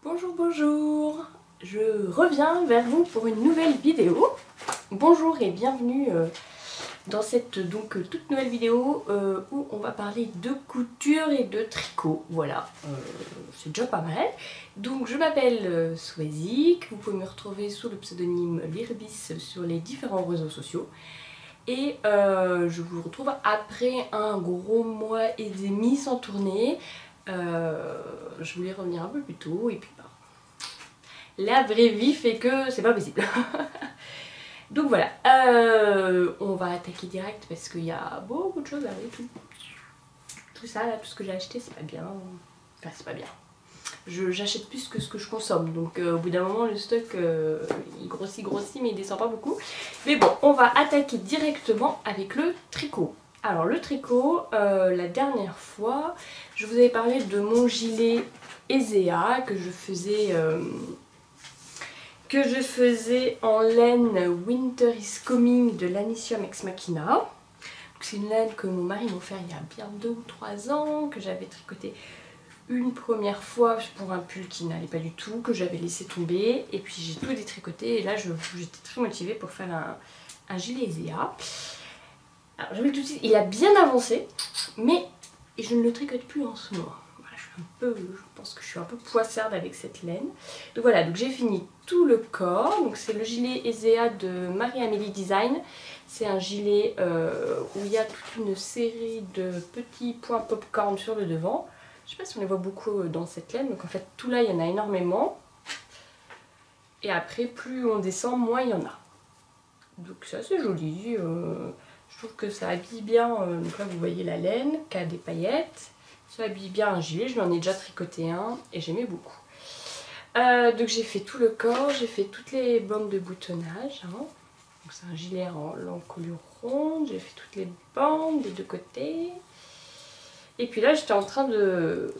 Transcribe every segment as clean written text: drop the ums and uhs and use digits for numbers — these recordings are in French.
Bonjour, bonjour. Je reviens vers vous pour une nouvelle vidéo. Bonjour et bienvenue dans cette toute nouvelle vidéo où on va parler de couture et de tricot. Voilà, c'est déjà pas mal. Donc je m'appelle Swazik, vous pouvez me retrouver sous le pseudonyme Lirbis sur les différents réseaux sociaux. Et je vous retrouve après un gros mois et demi sans tourner. Je voulais revenir un peu plus tôt et puis la vraie vie fait que c'est pas possible. Donc voilà, on va attaquer direct parce qu'il y a beaucoup de choses à ver. Tout ça là, tout ce que j'ai acheté c'est pas bien. Enfin c'est pas bien. J'achète plus que ce que je consomme, donc au bout d'un moment le stock il grossit mais il descend pas beaucoup. Mais bon, on va attaquer directement avec le tricot. Alors le tricot, la dernière fois je vous avais parlé de mon gilet Ezea que je faisais en laine Winter is Coming de Lanicium Ex Machina. C'est une laine que mon mari m'a offert il y a bien 2 ou 3 ans, que j'avais tricoté une première fois pour un pull qui n'allait pas du tout, que j'avais laissé tomber, et puis j'ai tout détricoté et là j'étais très motivée pour faire un gilet Ezea. Alors je vous le dis tout de suite, il a bien avancé, mais je ne le tricote plus en ce moment. Voilà, je pense que je suis un peu poissarde avec cette laine. Donc voilà, donc j'ai fini tout le corps, donc c'est le gilet Ezea de Marie-Amélie Design. C'est un gilet où il y a toute une série de petits points popcorn sur le devant. Je sais pas si on les voit beaucoup dans cette laine, donc en fait tout là il y en a énormément. Et après plus on descend, moins il y en a. Donc c'est assez joli, je trouve que ça habille bien, donc là vous voyez la laine qui a des paillettes. Ça habille bien un gilet, je m'en ai déjà tricoté un et j'aimais beaucoup. Donc j'ai fait tout le corps, j'ai fait toutes les bandes de boutonnage. Hein. Donc c'est un gilet en l'encolure ronde, j'ai fait toutes les bandes des deux côtés. Et puis là j'étais en train de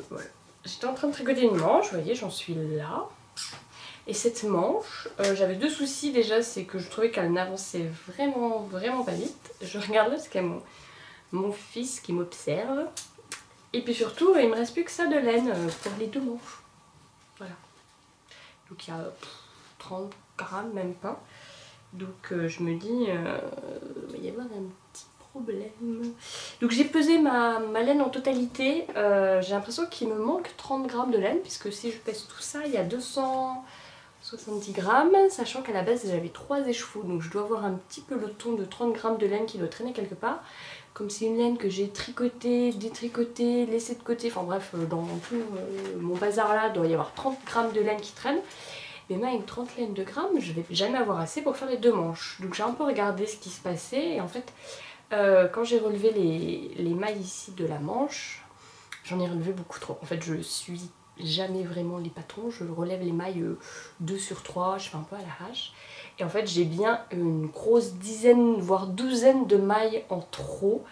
tricoter une manche, vous voyez j'en suis là. Et cette manche, j'avais 2 soucis déjà, c'est que je trouvais qu'elle n'avançait vraiment pas vite. Je regarde là parce qu'il y a mon fils qui m'observe. Et puis surtout il me reste plus que ça de laine pour les 2 manches. Voilà. Donc il y a 30 grammes, même pas. Donc je me dis, il va y avoir un petit problème. Donc j'ai pesé ma laine en totalité. J'ai l'impression qu'il me manque 30 grammes de laine, puisque si je pèse tout ça, il y a 270 grammes, sachant qu'à la base j'avais 3 écheveaux. Donc je dois avoir un petit peloton de 30 grammes de laine qui doit traîner quelque part. Comme c'est une laine que j'ai tricotée, détricotée, laissée de côté, enfin bref, dans tout mon bazar là, il doit y avoir 30 grammes de laine qui traîne. Mais même avec 30 laines de grammes, je vais jamais avoir assez pour faire les 2 manches. Donc j'ai un peu regardé ce qui se passait et en fait, quand j'ai relevé les mailles ici de la manche, j'en ai relevé beaucoup trop. En fait, je suis jamais vraiment les patrons, je relève les mailles 2 sur 3, je fais un peu à l'arrache. Et en fait j'ai bien une grosse dizaine voire douzaine de mailles en trop,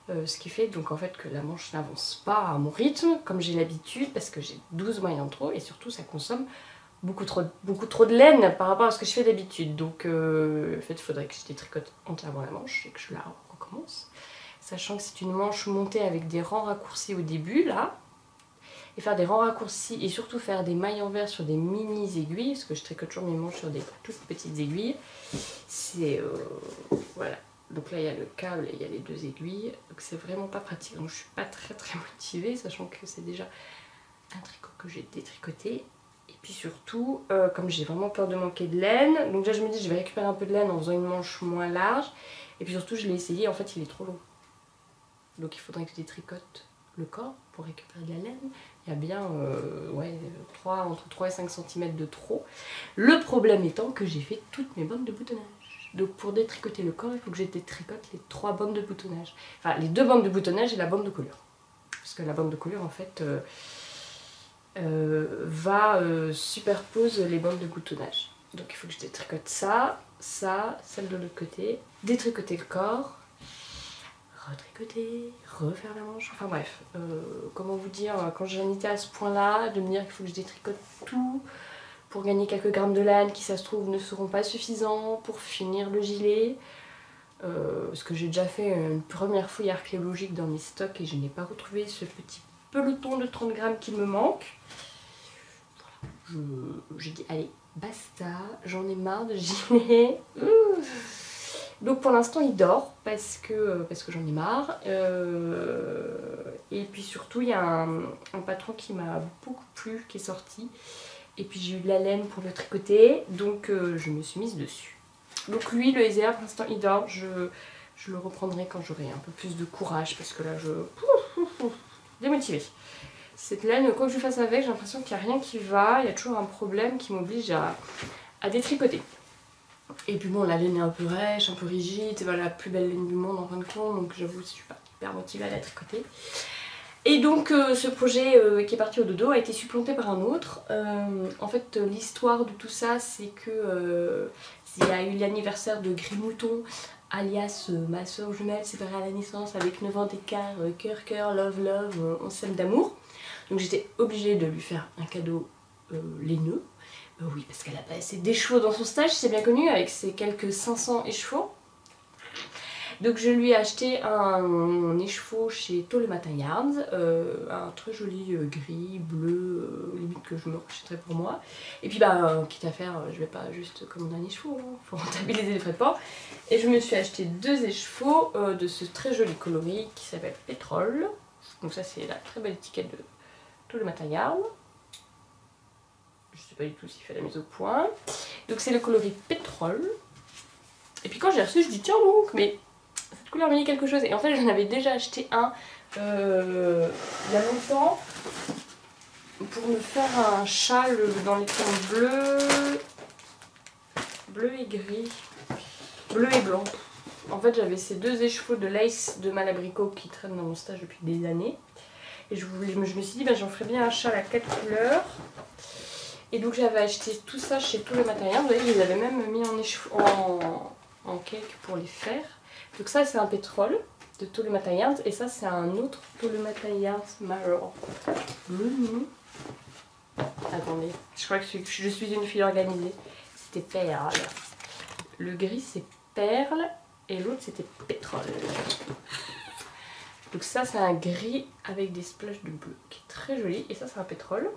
ce qui fait donc en fait que la manche n'avance pas à mon rythme comme j'ai l'habitude, parce que j'ai 12 mailles en trop et surtout ça consomme beaucoup trop de laine par rapport à ce que je fais d'habitude. Donc en fait il faudrait que je détricote entièrement la manche et que je la recommence, sachant que c'est une manche montée avec des rangs raccourcis au début là. Et faire des rangs raccourcis et surtout faire des mailles envers sur des mini aiguilles, parce que je tricote toujours mes manches sur des toutes petites aiguilles. C'est voilà. Donc là il y a le câble et il y a les 2 aiguilles, donc c'est vraiment pas pratique. Donc je suis pas très motivée, sachant que c'est déjà un tricot que j'ai détricoté. Et puis surtout, comme j'ai vraiment peur de manquer de laine, donc là je me dis je vais récupérer un peu de laine en faisant une manche moins large. Et puis surtout je l'ai essayé, en fait il est trop long. Donc il faudrait que je détricote le corps pour récupérer de la laine. Il y a bien entre 3 et 5 cm de trop. Le problème étant que j'ai fait toutes mes bandes de boutonnage. Donc pour détricoter le corps, il faut que je détricote les 3 bandes de boutonnage. Enfin les 2 bandes de boutonnage et la bande de colure. Parce que la bande de colure en fait superpose les bandes de boutonnage. Donc il faut que je détricote ça, celle de l'autre côté. Détricoter le corps. Retricoter, refaire la manche, enfin bref, comment vous dire, quand j'en étais à ce point là, de me dire qu'il faut que je détricote tout pour gagner quelques grammes de laine qui ça se trouve ne seront pas suffisants pour finir le gilet, parce que j'ai déjà fait une première fouille archéologique dans mes stocks et je n'ai pas retrouvé ce petit peloton de 30 grammes qui me manque. j'ai dit allez, basta, j'en ai marre de gilet. Donc pour l'instant il dort parce que j'en ai marre. Et puis surtout il y a un patron qui m'a beaucoup plu, qui est sorti. Et puis j'ai eu de la laine pour le tricoter, donc je me suis mise dessus. Donc lui, le Ezea, pour l'instant il dort. Je le reprendrai quand j'aurai un peu plus de courage parce que là je... démotivée. Cette laine, quoi que je fasse avec, j'ai l'impression qu'il n'y a rien qui va. Il y a toujours un problème qui m'oblige à détricoter. Et puis bon, la laine est un peu rêche, un peu rigide. C'est pas la plus belle laine du monde en fin de compte. Donc j'avoue, je suis pas hyper motivée à la tricoter. Et donc ce projet qui est parti au dodo a été supplanté par un autre. En fait, l'histoire de tout ça, c'est que il y a eu l'anniversaire de Gris Mouton, alias ma soeur jumelle séparée à la naissance avec 9 ans d'écart, cœur cœur, love love, on s'aime d'amour. Donc j'étais obligée de lui faire un cadeau laineux. Oui, parce qu'elle a pas assez d'écheveaux dans son stage, c'est bien connu, avec ses quelques 500 écheveaux. Donc je lui ai acheté un écheveau chez Tôt le Matin Yarns, un très joli gris, bleu, limite que je me rachèterais pour moi. Et puis quitte à faire, je vais pas juste commander un écheveau, hein, faut rentabiliser les frais de port. Et je me suis acheté 2 écheveaux de ce très joli coloris qui s'appelle Pétrole. Donc ça c'est la très belle étiquette de Tôt le Matin Yarns. Je sais pas du tout s'il fait la mise au point. Donc c'est le coloris Pétrole. Et puis quand j'ai reçu, je dis tiens donc, mais cette couleur me dit quelque chose. Et en fait j'en avais déjà acheté un il y a longtemps pour me faire un châle dans les tons bleu et gris, bleu et blanc. En fait j'avais ces 2 écheveaux de lace de Malabricot qui traînent dans mon stage depuis des années. Et je me suis dit j'en ferais bien un châle à 4 couleurs. Et donc j'avais acheté tout ça chez Tout le Matériel. Vous voyez, ils avaient même mis en cake pour les faire. Donc ça c'est un pétrole de Tout le Matériel. Et ça c'est un autre Tout le Matériel Marron. Le nom. Attendez, je crois que je suis une fille organisée. C'était perle. Le gris c'est perle et l'autre c'était pétrole. Donc ça c'est un gris avec des splashes de bleu qui est très joli. Et ça c'est un pétrole.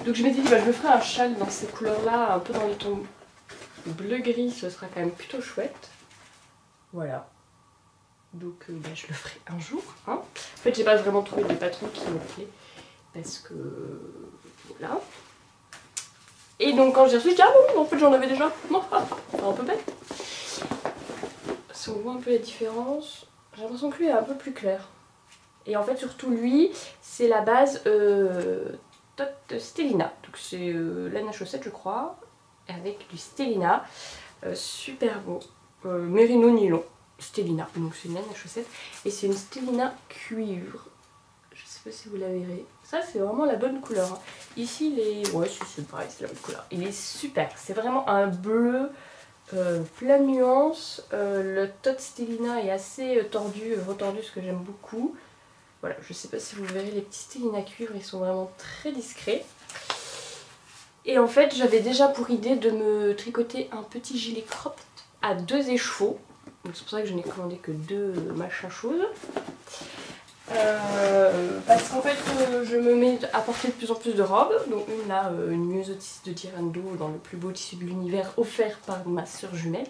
Donc je m'étais dit je me ferai un châle dans ces couleurs là, un peu dans les tons bleu-gris, ce sera quand même plutôt chouette. Voilà. Donc je le ferai un jour. Hein. En fait j'ai pas vraiment trouvé de patron qui me plaît. Parce que voilà. Et donc quand j'ai reçu, je dis ah bon en fait j'en avais déjà. Non, c'est un peu bête. Si on voit un peu la différence, j'ai l'impression que lui est un peu plus clair. Et en fait surtout lui, c'est la base Stellina, donc c'est laine à chaussette je crois, avec du Stellina, super beau, mérino nylon, Stellina, donc c'est une laine à chaussette, et c'est une Stellina cuivre, je sais pas si vous la verrez, ça c'est vraiment la bonne couleur, hein. Ici il est, ouais c'est pareil, c'est la bonne couleur, il est super, c'est vraiment un bleu plein nuance, le tot Stellina est assez tordu, retordu, ce que j'aime beaucoup. Voilà, je sais pas si vous verrez les petits Stellina cuivre, ils sont vraiment très discrets. Et en fait, j'avais déjà pour idée de me tricoter un petit gilet cropped à 2 écheveaux. Donc c'est pour ça que je n'ai commandé que 2 machins choses. Parce qu'en fait, je me mets à porter de plus en plus de robes. Donc une là, une myosotis de Tirando dans le plus beau tissu de l'univers offert par ma soeur jumelle,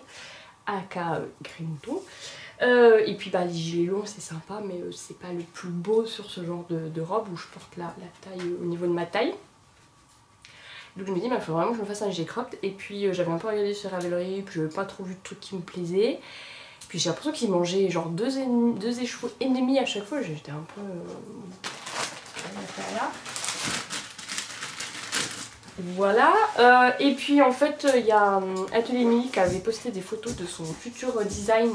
aka Gris Mouton. Et puis les gilets longs c'est sympa mais c'est pas le plus beau sur ce genre de robe où je porte la taille au niveau de ma taille. Donc je me dis il faut vraiment que je me fasse un gilet cropped. Et puis j'avais un peu regardé sur Ravelry, puis je n'avais pas trop vu de trucs qui me plaisaient. Puis j'ai l'impression qu'ils mangeaient genre 2 écheveaux et demi à chaque fois, j'étais un peu... Voilà, et puis en fait il y a Atelier Mini qui avait posté des photos de son futur design,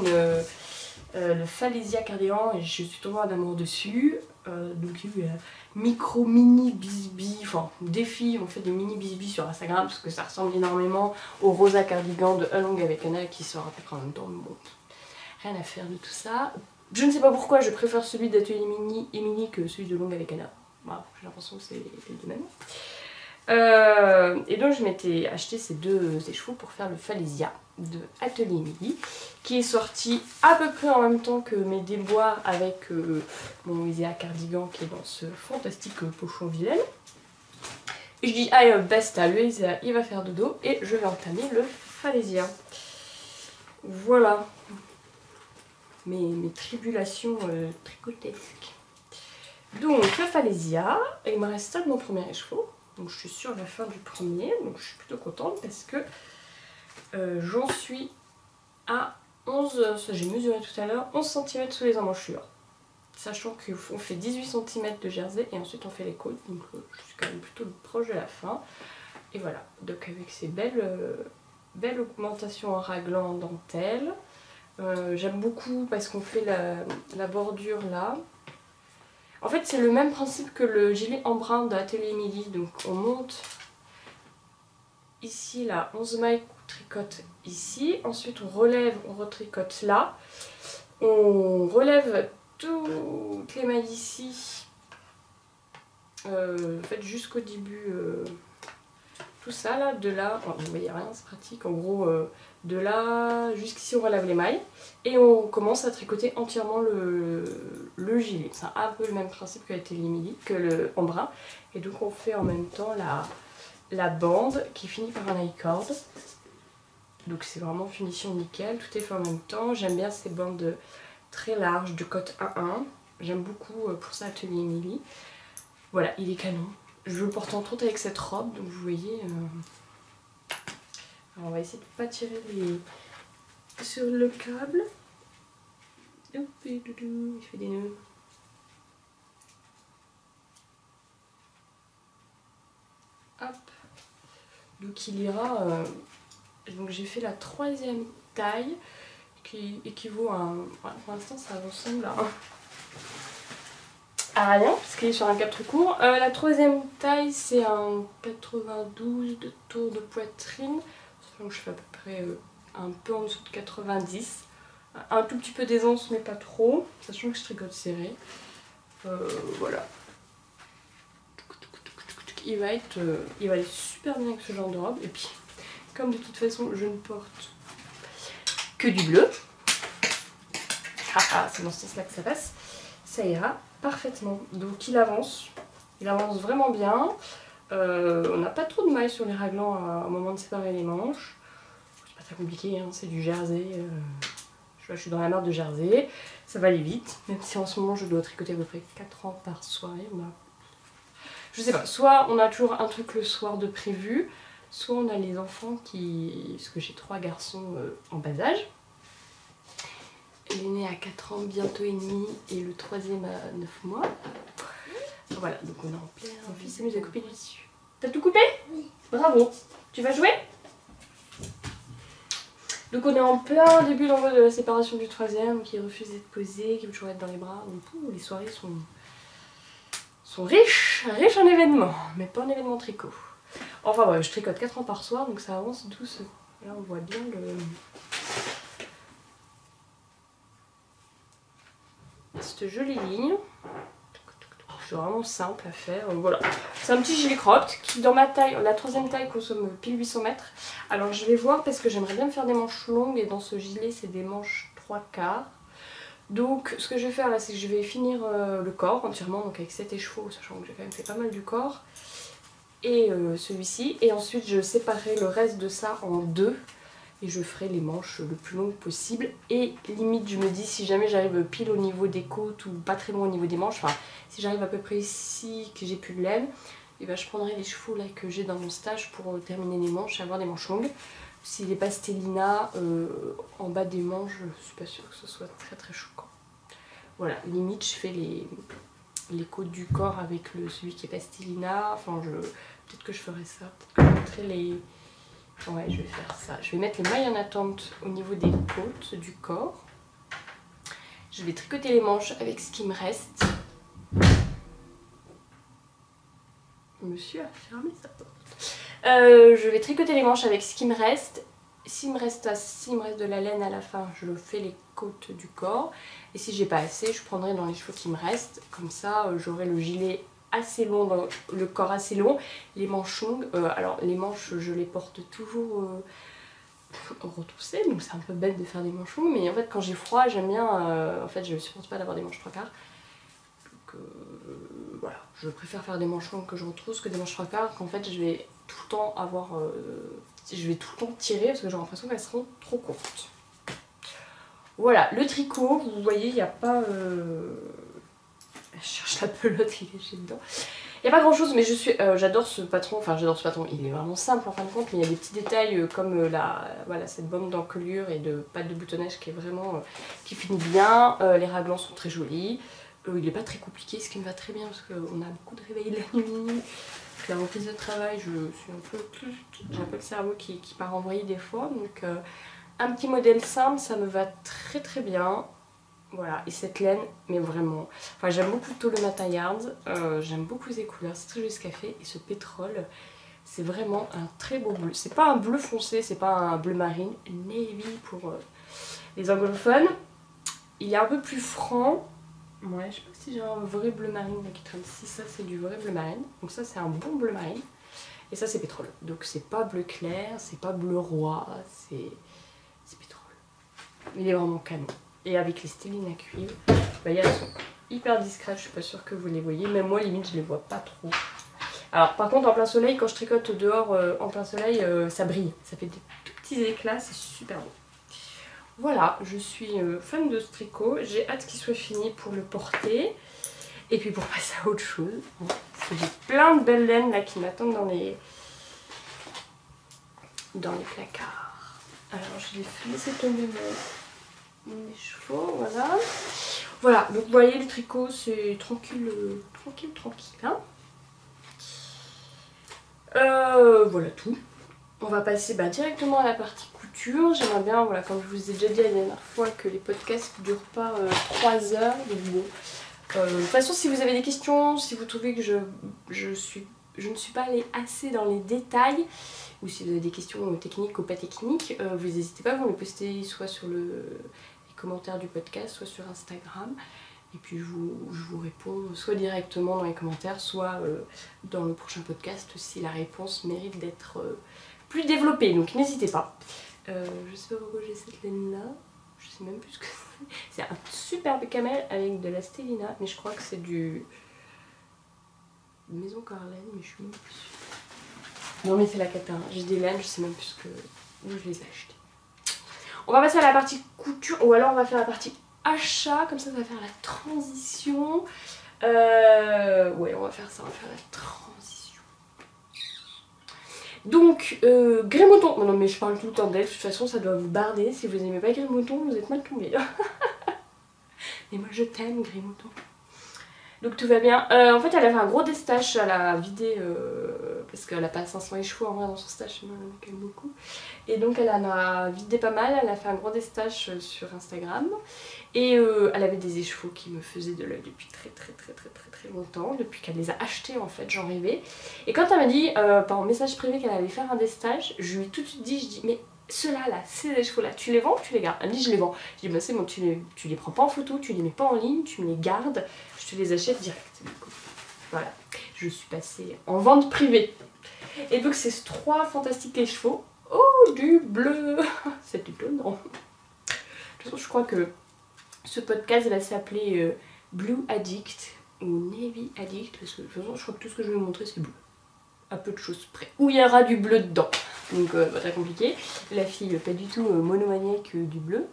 le Falesia cardigan, et je suis tombée en amour dessus. Donc il y a eu micro mini bisbis, enfin des filles ont fait des mini bisbis sur Instagram parce que ça ressemble énormément au rosa cardigan de Along avec Anna qui sort à peu près en même temps, mais bon, rien à faire de tout ça. Je ne sais pas pourquoi je préfère celui d'Atelier Mini et Mini que celui de Long avec Anna. Voilà, j'ai l'impression que c'est les deux mêmes. Et donc je m'étais acheté ces 2 écheveaux pour faire le Falesia de Atelier Midi qui est sorti à peu près en même temps que mes déboires avec mon Ezea cardigan qui est dans ce fantastique pochon vilaine. Et je dis allez hop, basta, lui il va faire dodo et je vais entamer le Falesia. Voilà mes tribulations tricotesques. Donc le Falesia, il me reste ça de mon premier écheveau. Donc je suis sur la fin du premier, donc je suis plutôt contente parce que j'en suis à 11, ça j'ai mesuré tout à l'heure, 11 cm sous les emmanchures. Sachant qu'on fait 18 cm de jersey et ensuite on fait les côtes, donc je suis quand même plutôt proche de la fin. Et voilà, donc avec ces belles augmentations en raglan en dentelle. J'aime beaucoup parce qu'on fait la bordure là. En fait c'est le même principe que le gilet en brun d'Atelier Émilie, donc on monte ici là, 11 mailles, on tricote ici, ensuite on relève, on retricote là, on relève toutes les mailles ici, en fait jusqu'au début, tout ça là, de là, oh, vous voyez rien, c'est pratique, en gros de là jusqu'ici on relève les mailles et on commence à tricoter entièrement le gilet. C'est un peu le même principe que le en brun, et donc on fait en même temps la bande qui finit par un I-cord. Donc c'est vraiment finition nickel, tout est fait en même temps. J'aime bien ces bandes très larges de cote 1-1. J'aime beaucoup pour ça Atelier Émilie. Voilà, il est canon. Je le porte entre autres avec cette robe, donc vous voyez. Alors on va essayer de ne pas tirer sur le câble. Il fait des nœuds. Hop. Donc il ira. Donc j'ai fait la 3e taille qui équivaut à un. Pour l'instant ça ressemble à rien parce qu'il est sur un cap trop court. La 3e taille c'est un 92 de tour de poitrine. Donc je fais à peu près un peu en dessous de 90. Un tout petit peu d'aisance mais pas trop. Sachant que je tricote serré. Voilà. Il va être super bien avec ce genre de robe. Et puis comme de toute façon je ne porte que du bleu, c'est dans ce sens là que ça passe, ça ira parfaitement. Donc il avance vraiment bien. On n'a pas trop de mailles sur les raglans au moment de séparer les manches. C'est pas très compliqué, hein, c'est du jersey. Je suis dans la merde de jersey, ça va aller vite, même si en ce moment je dois tricoter à peu près 4 ans par soirée. Je sais pas, soit on a toujours un truc le soir de prévu, soit on a les enfants parce que j'ai 3 garçons en bas âge. L'aîné a 4 ans, bientôt et demi, et le 3e a 9 mois. Voilà, donc on est en plein. Mon fils s'amuse à couper du tissu. T'as tout coupé? Oui. Bravo. Tu vas jouer? Donc on est en plein début d'envoi de la séparation du 3e, qui refuse d'être posé, qui veut toujours être dans les bras. Donc les soirées sont riches en événements, mais pas en événements tricot. Enfin bref, je tricote 4 ans par soir, donc ça avance doucement. Là on voit bien cette jolie ligne. C'est vraiment simple à faire. Voilà. C'est un petit gilet cropped qui dans ma taille, la 3e taille consomme pile 800 mètres. Alors je vais voir parce que j'aimerais bien me faire des manches longues et dans ce gilet c'est des manches 3/4. Donc ce que je vais faire là c'est que je vais finir le corps entièrement, donc avec 7 écheveaux, sachant que j'ai quand même fait pas mal du corps. Et celui-ci. Et ensuite je séparerai le reste de ça en 2. Et je ferai les manches le plus longues possible. Et limite je me dis si jamais j'arrive pile au niveau des côtes ou pas très loin au niveau des manches, enfin si j'arrive à peu près ici que j'ai plus de laine, et ben je prendrai les chevaux là que j'ai dans mon stage pour terminer les manches et avoir des manches longues. Si les Pastelina en bas des manches, je suis pas sûre que ce soit très choquant. Voilà, limite je fais les côtes du corps avec celui qui est Pastelina. Enfin peut-être que je ferai ça, peut-être que je mettrai les... Ouais, je vais faire ça. Je vais mettre les mailles en attente au niveau des côtes du corps. Je vais tricoter les manches avec ce qui me reste. Monsieur a fermé sa porte. Je vais tricoter les manches avec ce qui me reste. S'il me reste de la laine à la fin, je fais les côtes du corps. Et si j'ai pas assez, je prendrai dans les cheveux qui me restent. Comme ça, j'aurai le gilet assez long, le corps assez long, les manches longues. Alors les manches je les porte toujours retroussées, donc c'est un peu bête de faire des manches longues, mais en fait quand j'ai froid j'aime bien, en fait je supporte pas d'avoir des manches 3/4. Donc voilà, je préfère faire des manches longues que je retrousse que des manches 3/4, qu'en fait je vais tout le temps avoir... je vais tout le temps tirer parce que j'ai l'impression qu'elles seront trop courtes. Voilà, le tricot, vous voyez, il n'y a pas... Je cherche la pelote qui est cachée dedans. Il n'y a pas grand chose, mais j'adore ce patron, enfin j'adore ce patron, il est vraiment simple en fin de compte, mais il y a des petits détails comme voilà, cette bande d'encolure et de pâte de boutonnage qui est vraiment, qui finit bien, les raglans sont très jolis, il n'est pas très compliqué, ce qui me va très bien parce qu'on a beaucoup de réveils la nuit, avec la reprise de travail, j'ai un peu le cerveau qui part en vrille des fois, donc un petit modèle simple, ça me va très très bien. Voilà, et cette laine, mais vraiment, enfin j'aime beaucoup Tolomata Yards, j'aime beaucoup ces couleurs, c'est très joli ce qu'elle fait, et ce pétrole, c'est vraiment un très beau bleu. C'est pas un bleu foncé, c'est pas un bleu marine, navy pour les anglophones. Il est un peu plus franc, ouais, je sais pas si j'ai un vrai bleu marine là qui traîne, si ça c'est du vrai bleu marine, donc ça c'est un bon bleu marine, et ça c'est pétrole. Donc c'est pas bleu clair, c'est pas bleu roi, c'est pétrole. Il est vraiment canon. Et avec les stélines à cuivre, elles sont hyper discrètes, je suis pas sûre que vous les voyez, même moi limite je les vois pas trop. Alors par contre en plein soleil, quand je tricote dehors en plein soleil, ça brille, ça fait des tout petits éclats, c'est super beau. Voilà, je suis fan de ce tricot, j'ai hâte qu'il soit fini pour le porter, et puis pour passer à autre chose. Parce que j'ai plein de belles laines là qui m'attendent dans les placards. Alors je vais laisser tomber mes chevaux, voilà. Voilà, donc vous voyez le tricot c'est tranquille, tranquille. Hein. Voilà tout. On va passer directement à la partie couture. J'aimerais bien, voilà, comme je vous ai déjà dit la dernière fois, que les podcasts ne durent pas 3 heures. Donc bon. De toute façon, si vous avez des questions, si vous trouvez que je ne suis pas allée assez dans les détails, ou si vous avez des questions techniques ou pas techniques, vous n'hésitez pas à vous les poster soit sur les commentaires du podcast, soit sur Instagram. Et puis je vous réponds soit directement dans les commentaires, soit dans le prochain podcast si la réponse mérite d'être plus développée. Donc n'hésitez pas. Je sais pas pourquoi j'ai cette laine là. Je sais même plus ce que c'est. C'est un superbe camel avec de la stélina, mais je crois que c'est du Maison Carlène, mais je suis même plus sûre. Non mais c'est la cata. J'ai des laines, je sais même plus où je les ai achetées. On va passer à la partie couture, ou alors on va faire la partie achat, comme ça va faire la transition. Ouais, on va faire ça, on va faire la transition. Donc, Grès-Mouton. Non mais je parle tout le temps d'elle, de toute façon ça doit vous barder. Si vous aimez pas Grès-Mouton, vous êtes mal tombé. Mais moi je t'aime Grès-Mouton. Donc tout va bien. En fait elle a fait un gros destache, elle a vidé parce qu'elle a pas 500 échevaux en vrai dans son stash, elle en a quand même beaucoup. Et donc elle en a vidé pas mal, elle a fait un gros destache sur Instagram. Et elle avait des écheveaux qui me faisaient de l'œil depuis très longtemps, depuis qu'elle les a achetés en fait, j'en rêvais. Et quand elle m'a dit par message privé qu'elle allait faire un destache, je lui ai tout de suite dit, je dis mais ceux-là, là, ces écheveaux-là, tu les vends ou tu les gardes? Elle me dit je les vends. Je dis bah c'est bon, tu les prends pas en photo, tu les mets pas en ligne, tu me les gardes, je te les achète direct. Voilà, je suis passée en vente privée. Et donc c'est 3 fantastiques écheveaux. Oh, du bleu. C'est étonnant. De toute façon je crois que ce podcast va s'appeler Blue Addict ou Navy Addict, parce que de toute façon je crois que tout ce que je vais vous montrer c'est bleu. À peu de choses près. Où il y aura du bleu dedans. Donc pas très compliqué. La fille pas du tout monomaniaque du bleu.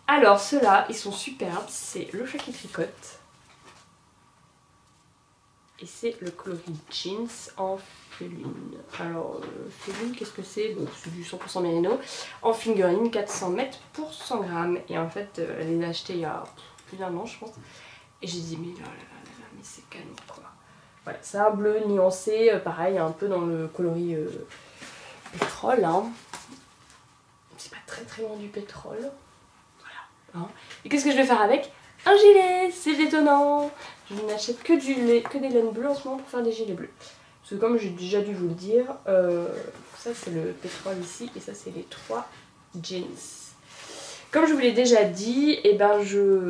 Alors ceux-là, ils sont superbes. C'est le chat qui tricote. Et c'est le coloris jeans en féline. Alors féline, qu'est-ce que c'est? Bon, c'est du 100% mérino. En fingering, 400 mètres pour 100 grammes. Et en fait, elle les a achetés il y a plus d'un an je pense. Et j'ai dit mais là, mais c'est canon quoi. Voilà, c'est un bleu nuancé, pareil, un peu dans le coloris pétrole. Hein. C'est pas très loin du pétrole. Voilà. Hein. Et qu'est-ce que je vais faire avec? Un gilet. C'est détonnant. Je n'achète que des laines bleues en ce moment pour faire des gilets bleus. Parce que comme j'ai déjà dû vous le dire, ça c'est le pétrole ici et ça c'est les 3 jeans. Comme je vous l'ai déjà dit, et ben je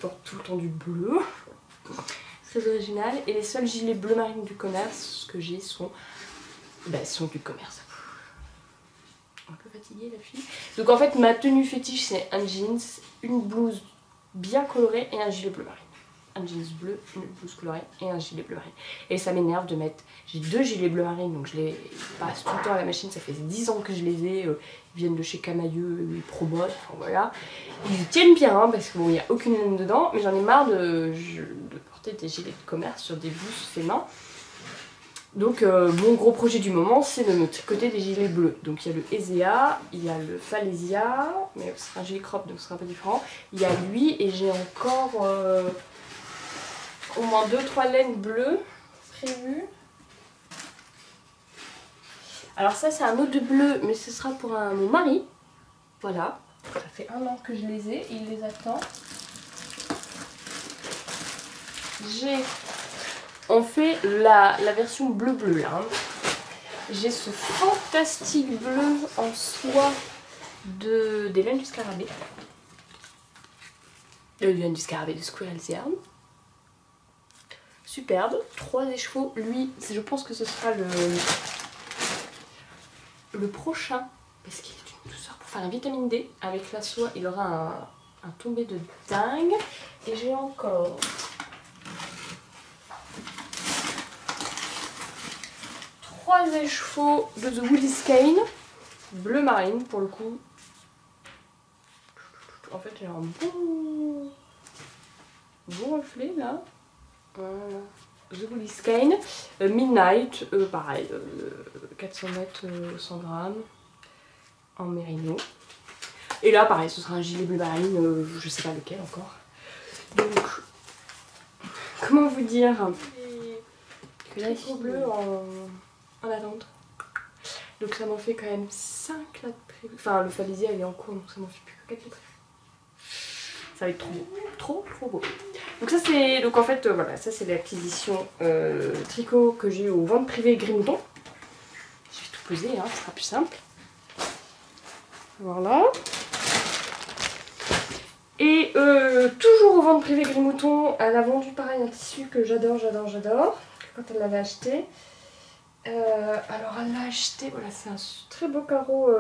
porte tout le temps du bleu. Très original. Et les seuls gilets bleu marine du commerce que j'ai sont du commerce. Un peu fatiguée la fille. Donc en fait ma tenue fétiche c'est un jeans, une blouse bien colorée et un gilet bleu marine. un jeans bleu, une blouse colorée et un gilet bleu marine. Et ça m'énerve de mettre... J'ai 2 gilets bleu marine, donc je les passe tout le temps à la machine. Ça fait 10 ans que je les ai. Ils viennent de chez Camailleux, ils promotent, enfin voilà. Ils tiennent bien, hein, parce qu'il n'y a aucune laine dedans. Mais j'en ai marre de porter des gilets de commerce sur des blouses fait main. Donc mon gros projet du moment, c'est de me tricoter des gilets bleus. Donc il y a le Ezea, il y a le Falesia, mais ce sera un gilet crop donc ce sera un peu différent. Il y a lui et j'ai encore au moins 2-3 laines bleues prévues. Alors ça c'est un autre de bleu, mais ce sera pour mon mari. Voilà, ça fait 1 an que je les ai et il les attend. On fait la version bleu-bleu là. J'ai ce fantastique bleu en soie des laines du scarabée. Les laines du scarabée de Squirrel's Yarn. Superbe. 3 écheveaux. Lui, je pense que ce sera le prochain. Parce qu'il est une douceur pour faire un vitamine D. Avec la soie, il aura un tombé de dingue. Et j'ai encore... écheveaux de The Woolly Skein, bleu marine pour le coup. En fait j'ai un bon reflet là. Voilà. The Woolly Skein, Midnight, pareil, 400 mètres, 100 grammes, en mérino. Et là pareil, ce sera un gilet bleu marine, je sais pas lequel encore. Donc, comment vous dire que là il bleu en attente. Donc ça m'en fait quand même 5 là de prévu. Enfin le Falesia il est en cours donc ça m'en fait plus que 4 de prévu. Ça va être trop beau. Trop beau. Donc ça c'est. Donc en fait voilà, ça c'est l'acquisition tricot que j'ai au vente privée Grimouton. Je vais tout poser, hein, ce sera plus simple. Voilà. Et toujours au vente privée Grimouton, elle a vendu pareil un tissu que j'adore. Quand elle l'avait acheté. Alors elle l'a acheté, voilà c'est un très beau carreau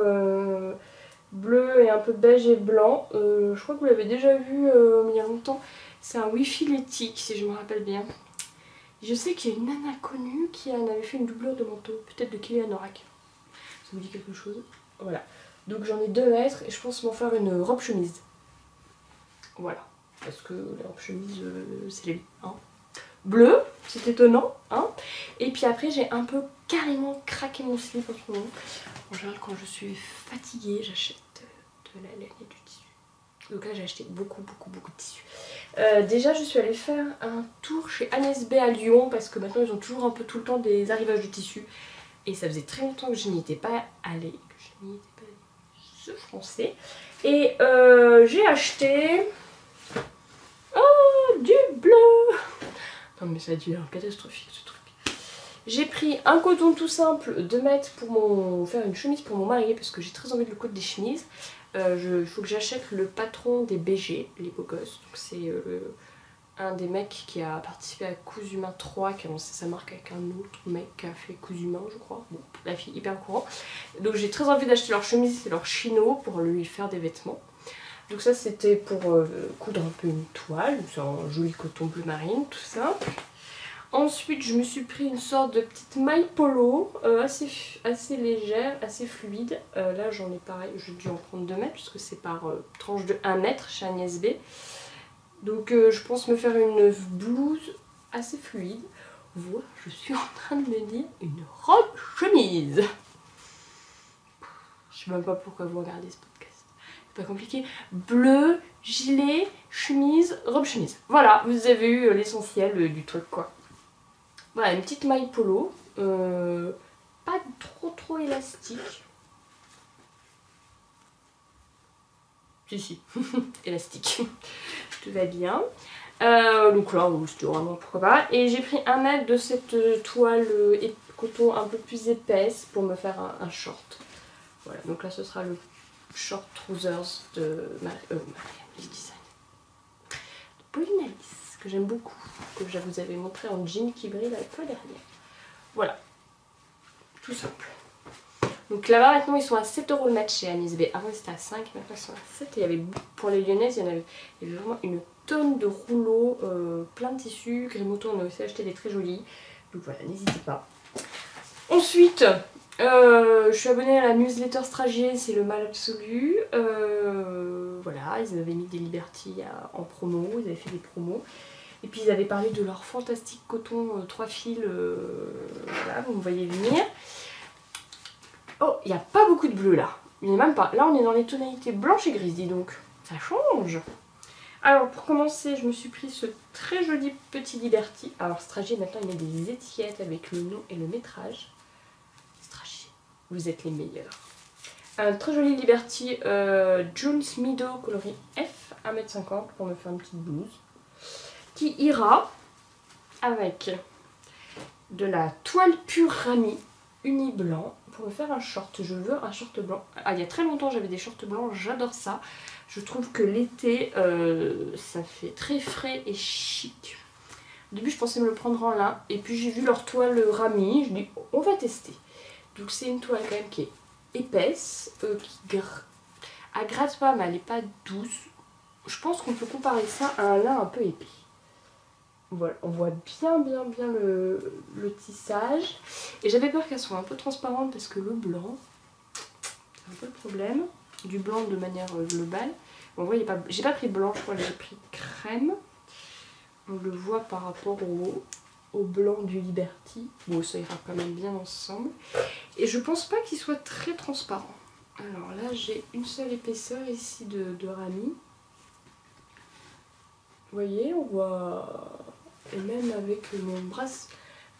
bleu et un peu beige et blanc. Je crois que vous l'avez déjà vu il y a longtemps. C'est un Wi-Fi Létique si je me rappelle bien. Je sais qu'il y a une nana connue qui en avait fait une doublure de manteau, peut-être de Kelly Anorak. Ça vous dit quelque chose? Voilà. Donc j'en ai 2 mètres et je pense m'en faire une robe chemise. Voilà. Parce que les robes chemises c'est les hein. Bleu, c'est étonnant, hein. Et puis après j'ai un peu carrément craqué mon slip en ce moment. En général quand je suis fatiguée j'achète de la laine et du tissu. Donc là j'ai acheté beaucoup de tissu. Déjà je suis allée faire un tour chez Agnès B à Lyon parce que maintenant ils ont toujours un peu tout le temps des arrivages de tissu. Et ça faisait très longtemps que je n'y étais pas allée. Ce français. Et j'ai acheté du bleu. Non mais ça a dû être catastrophique ce truc. J'ai pris un coton tout simple 2 mètres pour faire une chemise pour mon mari parce que j'ai très envie de le coudre des chemises. Il faut que j'achète le patron des BG, les beaux gosses. C'est un des mecs qui a participé à Cousumain 3, qui a lancé sa marque avec un autre mec qui a fait Cousumain je crois. Bon, la fille hyper au courant. Donc j'ai très envie d'acheter leur chemise et leur chino pour lui faire des vêtements. Donc ça c'était pour coudre un peu une toile, c'est un joli coton bleu marine, tout ça. Ensuite je me suis pris une sorte de petite maille polo, assez légère, assez fluide. Là j'en ai pareil, j'ai dû en prendre 2 mètres puisque c'est par tranche de 1 mètre chez Agnès B. Donc je pense me faire une blouse assez fluide. Voilà, je suis en train de me dire une robe chemise. Je sais même pas pourquoi vous regardez ce podcast. Pas compliqué. Bleu, gilet, chemise, robe chemise. Voilà, vous avez eu l'essentiel du truc quoi. Voilà, une petite maille polo. Pas trop élastique. Si, élastique. Tout va bien. Donc là, c'était vraiment pourquoi pas. Et j'ai pris 1 mètre de cette toile coton un peu plus épaisse pour me faire un short. Voilà, donc là ce sera le short trousers de Marianne Design. De Pauline Alice, que j'aime beaucoup, que je vous avais montré en jean qui brille la fois dernière. Voilà, tout simple. Donc là-bas maintenant ils sont à 7 € le mètre chez Agnès B. Avant c'était à 5, maintenant ils sont à 7. Et il y avait, pour les lyonnaises, il y avait vraiment une tonne de rouleaux, plein de tissus. Grimoto on a aussi acheté des très jolis. Donc voilà, n'hésitez pas. Ensuite, je suis abonnée à la newsletter Stragier, c'est le mal absolu. Voilà, ils avaient mis des Liberty en promo, ils avaient fait des promos. Et puis ils avaient parlé de leur fantastique coton 3 fils, voilà, vous me voyez venir. Oh, il n'y a pas beaucoup de bleu là, il n'y en a même pas. Là on est dans les tonalités blanches et grises, dis donc, ça change. Alors pour commencer, je me suis pris ce très joli petit Liberty. Alors Stragier maintenant il met des étiquettes avec le nom et le métrage. Stragier, vous êtes les meilleurs. Un très joli Liberty Jules Mido coloris F, 1m50 pour me faire une petite blouse. Qui ira avec de la toile pure Rami uni blanc pour me faire un short. Je veux un short blanc. Ah, il y a très longtemps j'avais des shorts blancs, j'adore ça. Je trouve que l'été ça fait très frais et chic. Au début je pensais me le prendre en lin et puis j'ai vu leur toile Rami, je dis on va tester. Donc c'est une toile quand même qui est épaisse, qui gratte pas mais elle n'est pas douce. Je pense qu'on peut comparer ça à un lin un peu épais. Voilà, on voit bien le tissage. Et j'avais peur qu'elle soit un peu transparente parce que le blanc, c'est un peu le problème. Du blanc de manière globale. Bon, vous voyez, j'ai pas pris blanc, je crois que j'ai pris crème. On le voit par rapport au blanc du Liberty. Bon, ça ira quand même bien ensemble. Et je pense pas qu'il soit très transparent. Alors là, j'ai une seule épaisseur ici de Rami. Vous voyez, on voit... Et même avec mon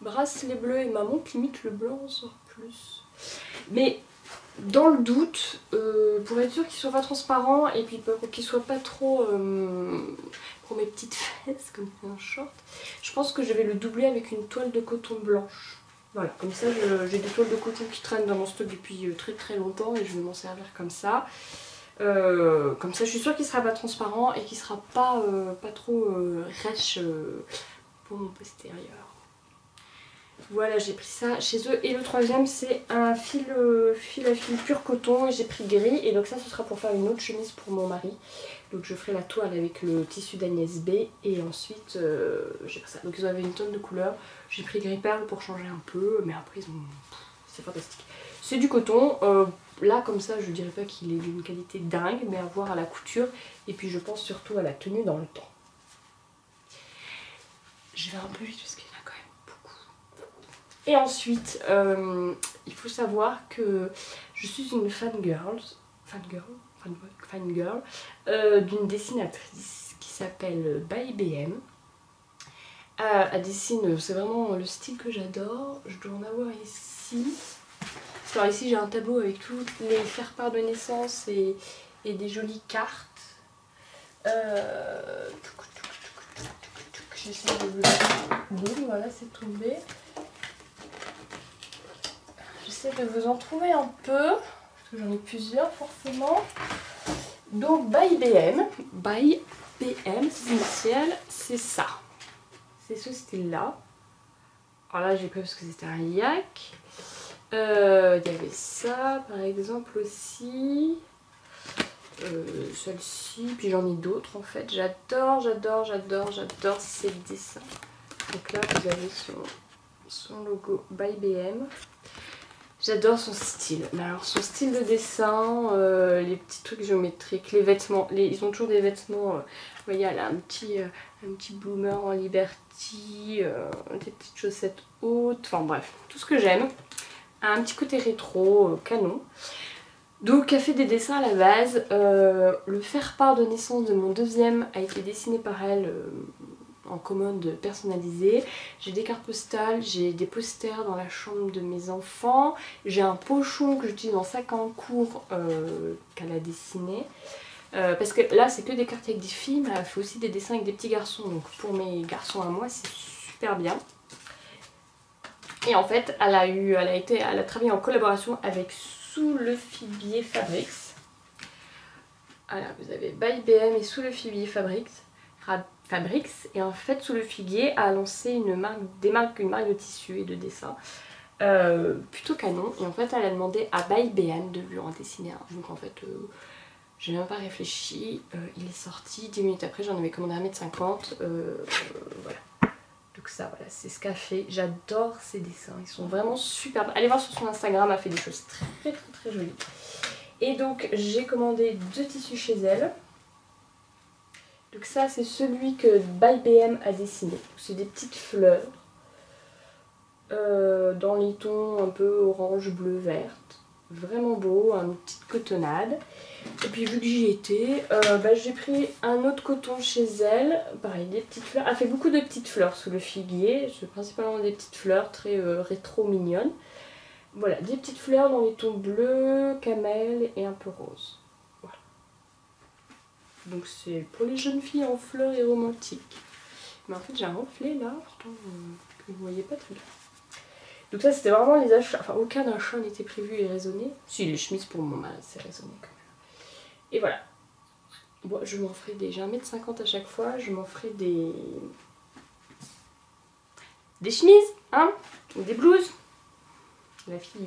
bracelet bleu et ma montre, limite le blanc en sort plus. Mais dans le doute, pour être sûr qu'il soit pas transparent et puis pour qu'il soit pas trop pour mes petites fesses comme c'est un short, je pense que je vais le doubler avec une toile de coton blanche. Voilà, comme ça j'ai des toiles de coton qui traînent dans mon stock depuis très longtemps et je vais m'en servir comme ça. Comme ça je suis sûre qu'il sera pas transparent et qu'il sera pas trop rêche pour mon postérieur. Voilà, j'ai pris ça chez eux. Et le troisième c'est un fil à fil pur coton, j'ai pris gris et donc ça ce sera pour faire une autre chemise pour mon mari. Donc je ferai la toile avec le tissu d'Agnès B et ensuite j'ai pris ça. Donc ils avaient une tonne de couleurs, j'ai pris gris perle pour changer un peu mais après c'est fantastique. C'est du coton, là comme ça je dirais pas qu'il est d'une qualité dingue mais à voir à la couture et puis je pense surtout à la tenue dans le temps. Je vais un peu vite parce qu'il y en a quand même beaucoup. Et ensuite, il faut savoir que je suis une fangirl d'une dessinatrice qui s'appelle By BM. Elle dessine, c'est vraiment le style que j'adore. Je dois en avoir ici. Alors ici j'ai un tableau avec tous les faire-part de naissance et des jolies cartes. J'essaie de vous... Voilà, c'est tombé. J'essaie de vous en trouver un peu, parce que j'en ai plusieurs forcément. Donc, By BM, c'est initial, c'est ça. C'est ce style-là. Alors là, j'ai pris parce que c'était un yak. Il y avait ça, par exemple, aussi. Celle-ci, puis j'en ai d'autres en fait. J'adore ces dessins. Donc là vous avez son logo By BM. J'adore son style. Mais alors son style de dessin, les petits trucs géométriques, les vêtements, ils ont toujours des vêtements. Vous voyez, elle a un petit bloomer en Liberty, des petites chaussettes hautes, enfin bref, tout ce que j'aime. Un petit côté rétro, canon. Donc elle fait des dessins à la base, le faire-part de naissance de mon deuxième a été dessiné par elle en commande personnalisée. J'ai des cartes postales, j'ai des posters dans la chambre de mes enfants, j'ai un pochon que j'utilise en sac en cours qu'elle a dessiné. Parce que là c'est que des cartes avec des filles, mais elle fait aussi des dessins avec des petits garçons, donc pour mes garçons à moi c'est super bien. Et en fait elle a travaillé en collaboration avec Sous le Fibier Fabrics. Alors vous avez By BM et Sous le Fibier Fabrics. Et en fait Sous le Figuier a lancé une marque de tissu et de dessin plutôt canon. Et en fait elle a demandé à By BM de lui en dessiner un. Donc en fait J'ai même pas réfléchi, il est sorti 10 minutes après, j'en avais commandé 1,50 m. Voilà. Donc ça, voilà, c'est ce qu'a fait. J'adore ses dessins, ils sont vraiment superbes. Allez voir sur son Instagram, elle fait des choses très jolies. Et donc j'ai commandé 2 tissus chez elle. Donc ça, c'est celui que By BM a dessiné. C'est des petites fleurs dans les tons un peu orange, bleu, verte. Vraiment beau, une petite cotonnade. Et puis vu que j'y étais, j'ai pris un autre coton chez elle. Pareil, des petites fleurs. Elle fait beaucoup de petites fleurs sous le figuier. C'est principalement des petites fleurs très rétro mignonnes. Voilà, des petites fleurs dans les tons bleus, camel et un peu rose. Voilà. Donc c'est pour les jeunes filles en fleurs et romantiques. Mais en fait j'ai un reflet là, pourtant que vous voyez pas très bien. Donc ça c'était vraiment les achats, enfin aucun achat n'était prévu et raisonné. Si, les chemises pour mon mari c'est raisonné quand même. Et voilà. Bon, je m'en ferai des... J'ai 1,50 m à chaque fois, je m'en ferai des chemises, hein, ou des blouses. La fille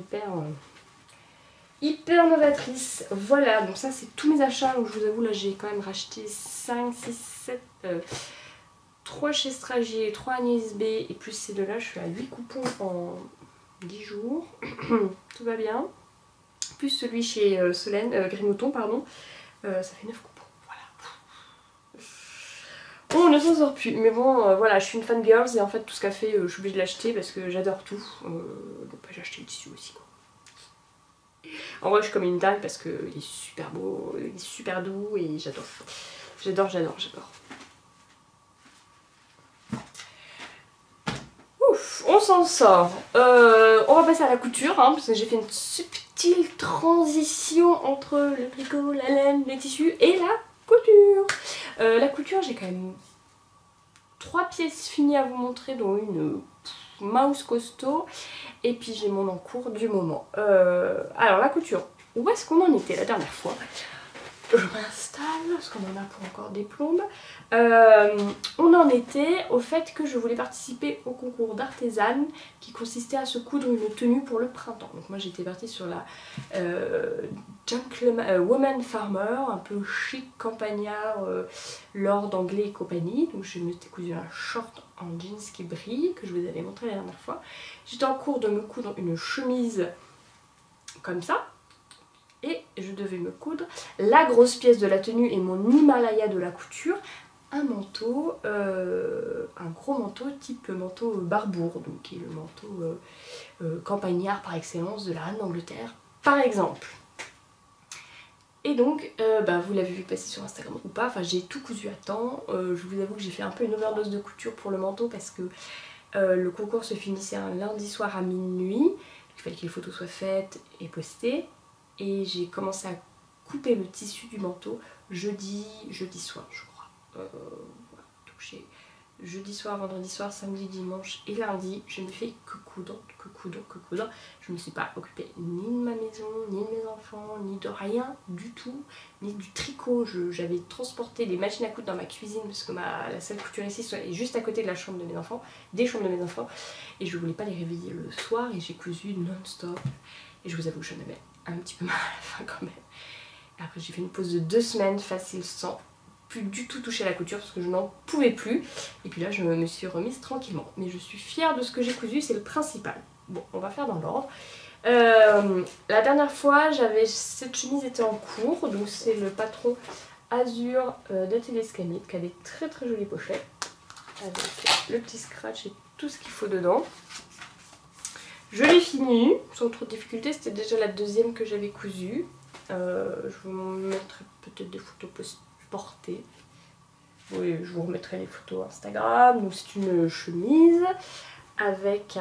hyper novatrice. Voilà, donc ça c'est tous mes achats. Donc je vous avoue là j'ai quand même racheté 5, 6, 7... 3 chez Stragier, 3 Agnès B et plus ces deux là, je suis à 8 coupons en 10 jours. Tout va bien. Plus celui chez Solène, Grimauton, pardon. Ça fait 9 coupons. Voilà. On ne s'en sort plus. Mais bon, voilà, je suis une fan girls et en fait tout ce qu'elle fait, je suis obligée de l'acheter parce que j'adore tout. Donc j'ai acheté le tissu aussi quoi. En vrai je suis comme une dingue parce qu'il est super beau, il est super doux et j'adore. J'adore. Ouf, on s'en sort. On va passer à la couture, hein, parce que j'ai fait une subtile transition entre le tricot, la laine, les tissus et la couture. La couture, j'ai quand même 3 pièces finies à vous montrer, dont une mouse costaud. Et puis j'ai mon encours du moment. Alors la couture, où est-ce qu'on en était la dernière fois? Je m'installe, parce qu'on en a pour encore des plombes. On en était au fait que je voulais participer au concours d'artisane qui consistait à se coudre une tenue pour le printemps. Donc moi j'étais partie sur la Woman Farmer, un peu chic, campagnard, lord anglais et compagnie. Donc je m'étais cousu un short en jeans qui brille, que je vous avais montré la dernière fois. J'étais en cours de me coudre une chemise comme ça. Et je devais me coudre la grosse pièce de la tenue et mon Himalaya de la couture, un manteau, un gros manteau type manteau Barbour, donc qui est le manteau campagnard par excellence de la reine d'Angleterre par exemple. Et donc vous l'avez vu passer sur Instagram ou pas, enfin j'ai tout cousu à temps. Je vous avoue que j'ai fait un peu une overdose de couture pour le manteau parce que le concours se finissait un lundi soir à minuit, il fallait que les photos soient faites et postées. Et j'ai commencé à couper le tissu du manteau jeudi soir, je crois. Voilà. Donc j'ai jeudi soir, vendredi soir, samedi, dimanche et lundi, je n'ai fait que coudre. Je ne me suis pas occupée ni de ma maison, ni de mes enfants, ni de rien du tout, ni du tricot. J'avais transporté des machines à coudre dans ma cuisine parce que la salle de couture ici est juste à côté de la chambre de mes enfants, des chambres de mes enfants, et je voulais pas les réveiller le soir et j'ai cousu non-stop. Et je vous avoue que j'en avais un petit peu mal à la fin quand même. Et après j'ai fait une pause de 2 semaines facile sans plus du tout toucher la couture parce que je n'en pouvais plus. Et puis là je me suis remise tranquillement. Mais je suis fière de ce que j'ai cousu, c'est le principal. Bon, on va faire dans l'ordre. La dernière fois, cette chemise était en cours. Donc c'est le patron Azur d'Atelier Scamite qui a des très jolies pochettes. Avec le petit scratch et tout ce qu'il faut dedans. Je l'ai fini, sans trop de difficulté, c'était déjà la deuxième que j'avais cousue. Je vous mettrai peut-être des photos portées. Oui, je vous remettrai les photos Instagram. Donc c'est une chemise avec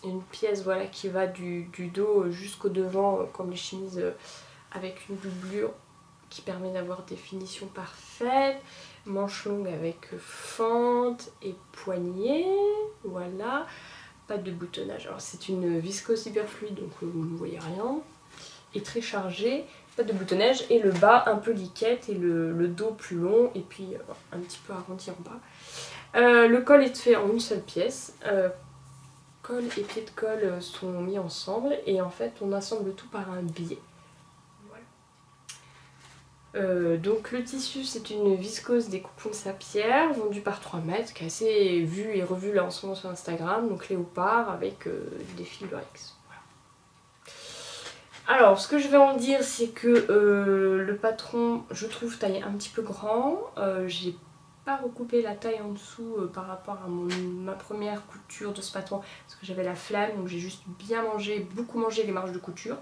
une pièce voilà, qui va du dos jusqu'au devant, comme les chemises avec une doublure qui permet d'avoir des finitions parfaites. Manche longue avec fente et poignée, voilà. Pas de boutonnage, alors c'est une viscose hyper fluide donc vous ne voyez rien, et très chargée, pas de boutonnage, et le bas un peu liquette et le dos plus long et puis un petit peu arrondi en bas. Le col est fait en une seule pièce, col et pied de col sont mis ensemble et en fait on assemble tout par un biais. Voilà. Donc le tissu, c'est une viscose des Coupons Saint-Pierre, vendue par 3 mètres, qui est assez vue et revue là en ce moment sur Instagram, donc léopard avec des fils de Rex. Voilà. Alors, ce que je vais en dire, c'est que le patron, je trouve taille un petit peu grand. J'ai pas recoupé la taille en dessous par rapport à ma première couture de ce patron, parce que j'avais la flemme, donc j'ai juste bien mangé, beaucoup mangé les marges de couture.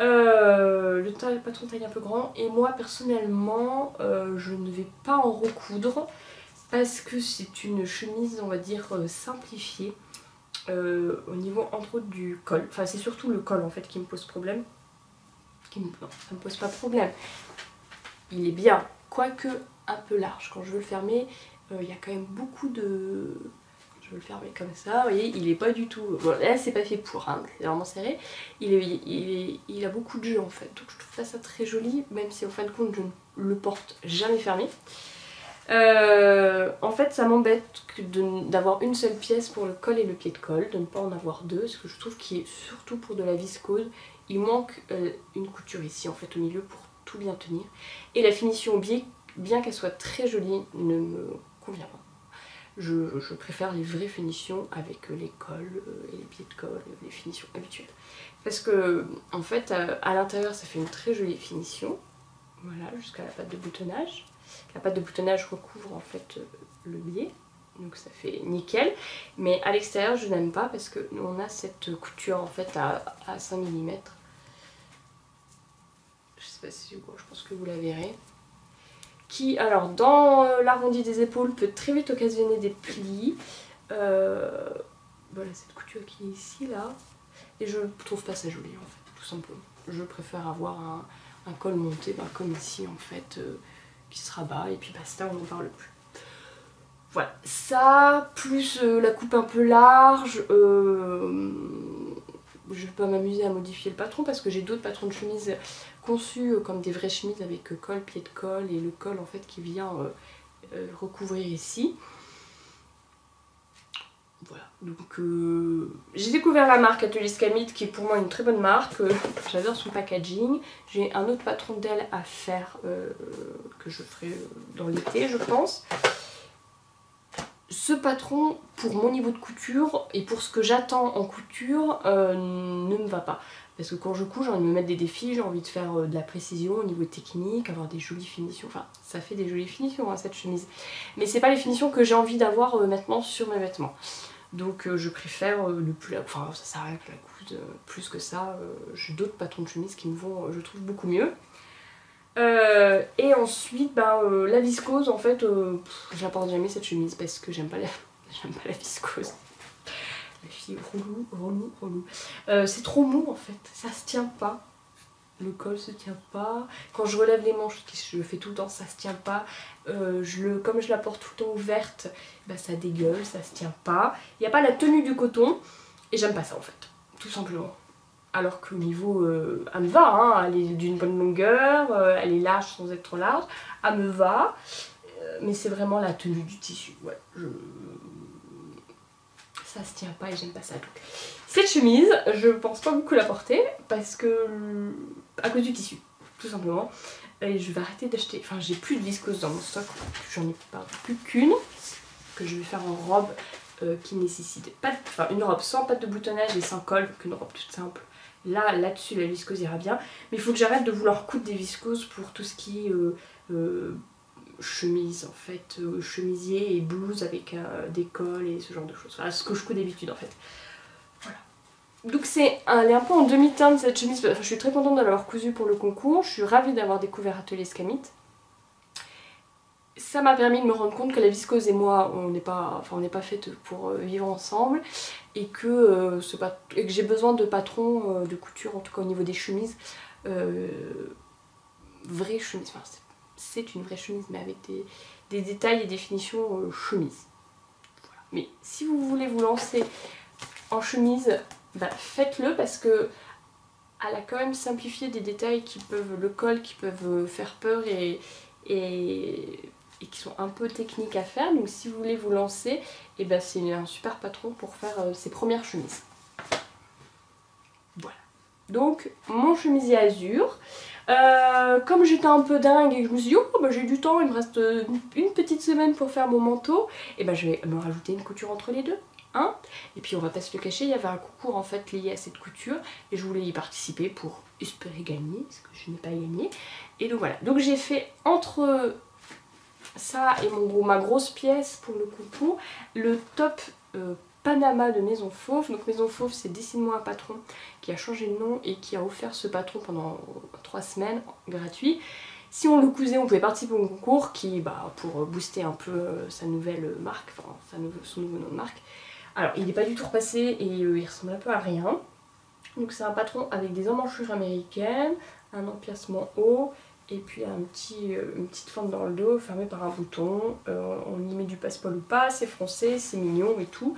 Le patron taille un peu grand et moi personnellement je ne vais pas en recoudre parce que c'est une chemise on va dire simplifiée au niveau entre autres du col, enfin c'est surtout le col en fait qui me pose problème, non ça me pose pas problème, il est bien quoique un peu large quand je veux le fermer, il y a quand même beaucoup de... Je vais le fermer comme ça, vous voyez, il est pas du tout... Bon, là, c'est pas fait pour, hein, c'est vraiment serré. Il a beaucoup de jeu en fait, donc je trouve ça très joli, même si en fin de compte, je ne le porte jamais fermé. En fait, ça m'embête d'avoir une seule pièce pour le col et le pied de colle, de ne pas en avoir deux, parce que je trouve qu'il est surtout pour de la viscose, il manque une couture ici, en fait, au milieu pour tout bien tenir. Et la finition, bien qu'elle soit très jolie, ne me convient pas. Je préfère les vraies finitions avec les cols et les pieds de colle, les finitions habituelles. Parce que en fait à l'intérieur ça fait une très jolie finition, voilà, jusqu'à la patte de boutonnage. La patte de boutonnage recouvre en fait le biais, donc ça fait nickel. Mais à l'extérieur je n'aime pas parce que on a cette couture en fait à 5 mm. Je sais pas si je pense que vous la verrez. Qui, alors, dans l'arrondi des épaules, peut très vite occasionner des plis. Voilà, cette couture qui est ici, là. Et je trouve pas ça joli, en fait, tout simplement. Je préfère avoir un col monté, comme ici, en fait, qui se rabat, et puis basta, on n'en parle plus. Voilà, ça, plus la coupe un peu large, je vais pas m'amuser à modifier le patron parce que j'ai d'autres patrons de chemises conçus comme des vraies chemises avec col, pied de colle et le col en fait qui vient recouvrir ici. Voilà, donc j'ai découvert la marque Atelier Scamit qui est pour moi une très bonne marque, j'adore son packaging. J'ai un autre patron d'elle à faire que je ferai dans l'été je pense. Ce patron, pour mon niveau de couture et pour ce que j'attends en couture, ne me va pas. Parce que quand je couds, j'ai envie de me mettre des défis, j'ai envie de faire de la précision au niveau technique, avoir des jolies finitions. Enfin, ça fait des jolies finitions hein, cette chemise. Mais c'est pas les finitions que j'ai envie d'avoir maintenant sur mes vêtements. Donc je préfère ne plus la... Enfin, ça sert à rien que la coude plus que ça. J'ai d'autres patrons de chemises qui me vont, je trouve, beaucoup mieux. Et ensuite la viscose en fait je la porte jamais cette chemise parce que j'aime pas la viscose. La fille relou. C'est trop mou en fait, ça se tient pas. Le col se tient pas. Quand je relève les manches, ce que je fais tout le temps, ça se tient pas. Comme je la porte tout le temps ouverte, ça dégueule, ça se tient pas. Il n'y a pas la tenue du coton et j'aime pas ça en fait, tout simplement. Alors qu'au niveau, elle me va, hein, elle est d'une bonne longueur, elle est large sans être trop large, elle me va, mais c'est vraiment la tenue du tissu, ouais, ça se tient pas et j'aime pas ça. Donc, cette chemise, je pense pas beaucoup la porter, parce que, à cause du tissu, tout simplement, et je vais arrêter d'acheter, enfin j'ai plus de viscose dans mon stock, j'en ai pas plus qu'une, que je vais faire en robe qui nécessite pas, enfin une robe sans patte de boutonnage et sans col, qu'une robe toute simple. Là-dessus, la viscose ira bien. Mais il faut que j'arrête de vouloir coudre des viscoses pour tout ce qui est chemise, en fait. Chemisier et blouse avec des cols et ce genre de choses. Enfin, ce que je couds d'habitude, en fait. Voilà. Donc elle est un peu en demi-teinte, cette chemise. Enfin, je suis très contente de l'avoir cousue pour le concours. Je suis ravie d'avoir découvert Atelier Scamit. Ça m'a permis de me rendre compte que la viscose et moi, on n'est pas faites pour vivre ensemble et que, j'ai besoin de patrons de couture, en tout cas au niveau des chemises, vraies chemises. Enfin, c'est une vraie chemise, mais avec des détails et des finitions chemise. Voilà. Mais si vous voulez vous lancer en chemise, faites-le parce que elle a quand même simplifié des détails qui peuvent, le col, qui peuvent faire peur et qui sont un peu techniques à faire. Donc si vous voulez vous lancer, c'est un super patron pour faire ses premières chemises. Voilà. Donc mon chemisier azur. Comme j'étais un peu dingue et que je me suis dit oh bah, j'ai du temps, il me reste une petite semaine pour faire mon manteau, et ben je vais me rajouter une couture entre les deux. Hein, et puis on va pas se le cacher, il y avait un concours en fait lié à cette couture et je voulais y participer pour espérer gagner, parce que je n'ai pas gagné. Et donc voilà, donc j'ai fait entre ça et ma grosse pièce pour le concours, le top Panama de Maison Fauve. Donc Maison Fauve, c'est Dessine-moi un patron qui a changé de nom et qui a offert ce patron pendant 3 semaines gratuit. Si on le cousait, on pouvait participer au concours qui, pour booster un peu sa nouvelle marque, enfin son nouveau nom de marque. Alors il n'est pas du tout repassé et il ressemble un peu à rien. Donc c'est un patron avec des emmanchure américaines, un empiècement haut et puis une petite fente dans le dos fermée par un bouton. On y met du passepoil ou pas, c'est froncé, c'est mignon et tout.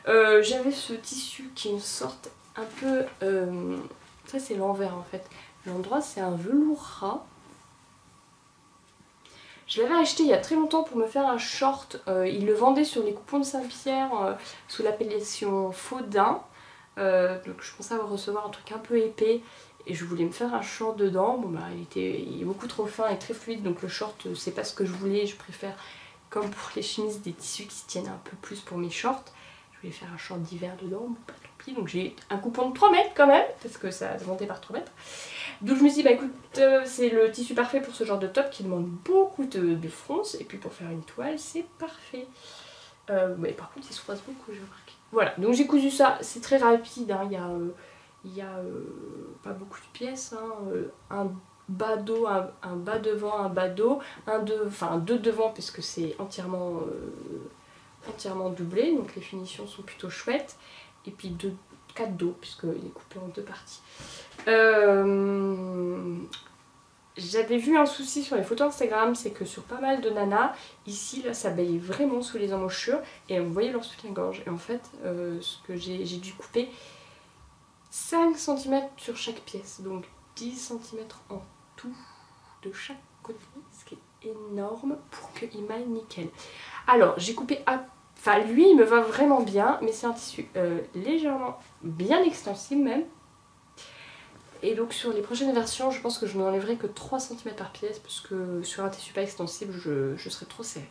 J'avais ce tissu qui est une sorte un peu... ça c'est l'envers en fait. L'endroit c'est un velours ras. Je l'avais acheté il y a très longtemps pour me faire un short. Il le vendait sur les coupons de Saint-Pierre sous l'appellation Faudin. Donc je pensais recevoir un truc un peu épais et je voulais me faire un short dedans. Bon bah il est beaucoup trop fin et très fluide, donc le short c'est pas ce que je voulais. Je préfère, comme pour les chemises, des tissus qui se tiennent un peu plus pour mes shorts. Je voulais faire un short d'hiver dedans, bon bah tant pis. Donc j'ai un coupon de 3 mètres quand même, parce que ça se vendait par 3 mètres. Donc je me suis dit bah écoute, c'est le tissu parfait pour ce genre de top qui demande beaucoup de fronce, et puis pour faire une toile c'est parfait. Mais par contre il se froisse beaucoup, je remarque. Voilà, donc j'ai cousu ça, c'est très rapide, hein. Il y a pas beaucoup de pièces, hein. Un bas dos, un bas devant, un bas dos, deux devant puisque c'est entièrement doublé, donc les finitions sont plutôt chouettes, et puis 4 dos puisqu'il est coupé en 2 parties. J'avais vu un souci sur les photos Instagram, c'est que sur pas mal de nanas, ici là ça baille vraiment sous les emmanchures et vous voyez leur soutien-gorge. Et en fait, ce que j'ai dû couper 5 cm sur chaque pièce, donc 10 cm en tout de chaque côté, ce qui est énorme pour qu'il m'aille nickel. Alors j'ai coupé enfin lui il me va vraiment bien, mais c'est un tissu légèrement bien extensible même. Et donc sur les prochaines versions, je pense que je n'enlèverai que 3 cm par pièce, parce que sur un tissu pas extensible, je serai trop serrée.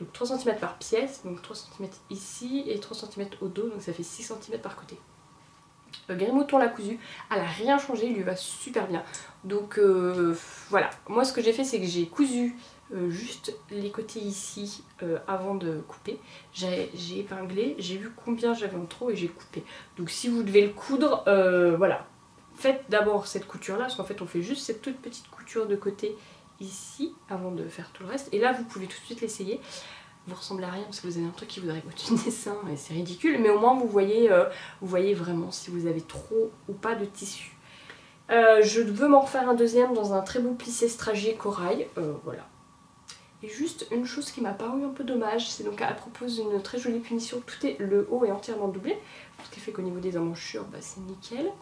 Donc 3 cm par pièce, donc 3 cm ici et 3 cm au dos, donc ça fait 6 cm par côté. Grémouton l'a cousu, elle n'a rien changé, il lui va super bien. Donc voilà, moi ce que j'ai fait c'est que j'ai cousu juste les côtés ici avant de couper. J'ai épinglé, j'ai vu combien j'avais en trop et j'ai coupé. Donc si vous devez le coudre, voilà. Faites d'abord cette couture là, parce qu'en fait on fait juste cette toute petite couture de côté ici avant de faire tout le reste. Et là vous pouvez tout de suite l'essayer. Vous ressemblez à rien parce que vous avez un truc qui voudrait au-dessus du dessin et c'est ridicule, mais au moins vous voyez vraiment si vous avez trop ou pas de tissu. Je veux m'en refaire un deuxième dans un très beau plissé stragier corail, voilà. Et juste une chose qui m'a paru un peu dommage, c'est donc elle propose une très jolie punition, le haut est entièrement doublé, ce qui fait qu'au niveau des emmanchures c'est nickel.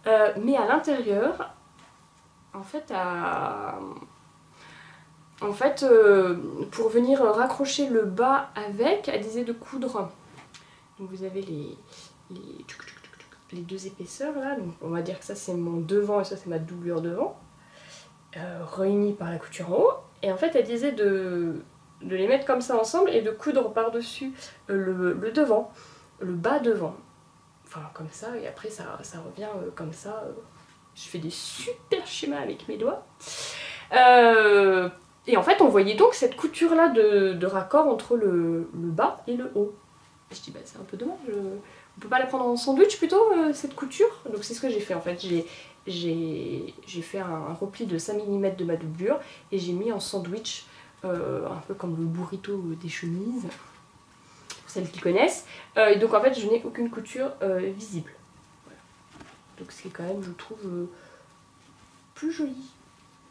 Mais à l'intérieur, en fait, pour venir raccrocher le bas avec, elle disait de coudre. Donc vous avez les deux épaisseurs là, donc on va dire que ça c'est mon devant et ça c'est ma doublure devant, réunies par la couture en haut. Et en fait elle disait de les mettre comme ça ensemble et de coudre par-dessus le devant, le bas devant. Enfin comme ça, et après ça revient comme ça. Je fais des super schémas avec mes doigts. Et en fait on voyait donc cette couture là de raccord entre le bas et le haut. Et je dis c'est un peu dommage, on peut pas la prendre en sandwich plutôt cette couture. Donc c'est ce que j'ai fait en fait, j'ai fait un repli de 5 mm de ma doublure et j'ai mis en sandwich, un peu comme le burrito des chemises, celles qui connaissent. Et donc en fait je n'ai aucune couture visible. Voilà. Donc c'est quand même, je trouve, plus joli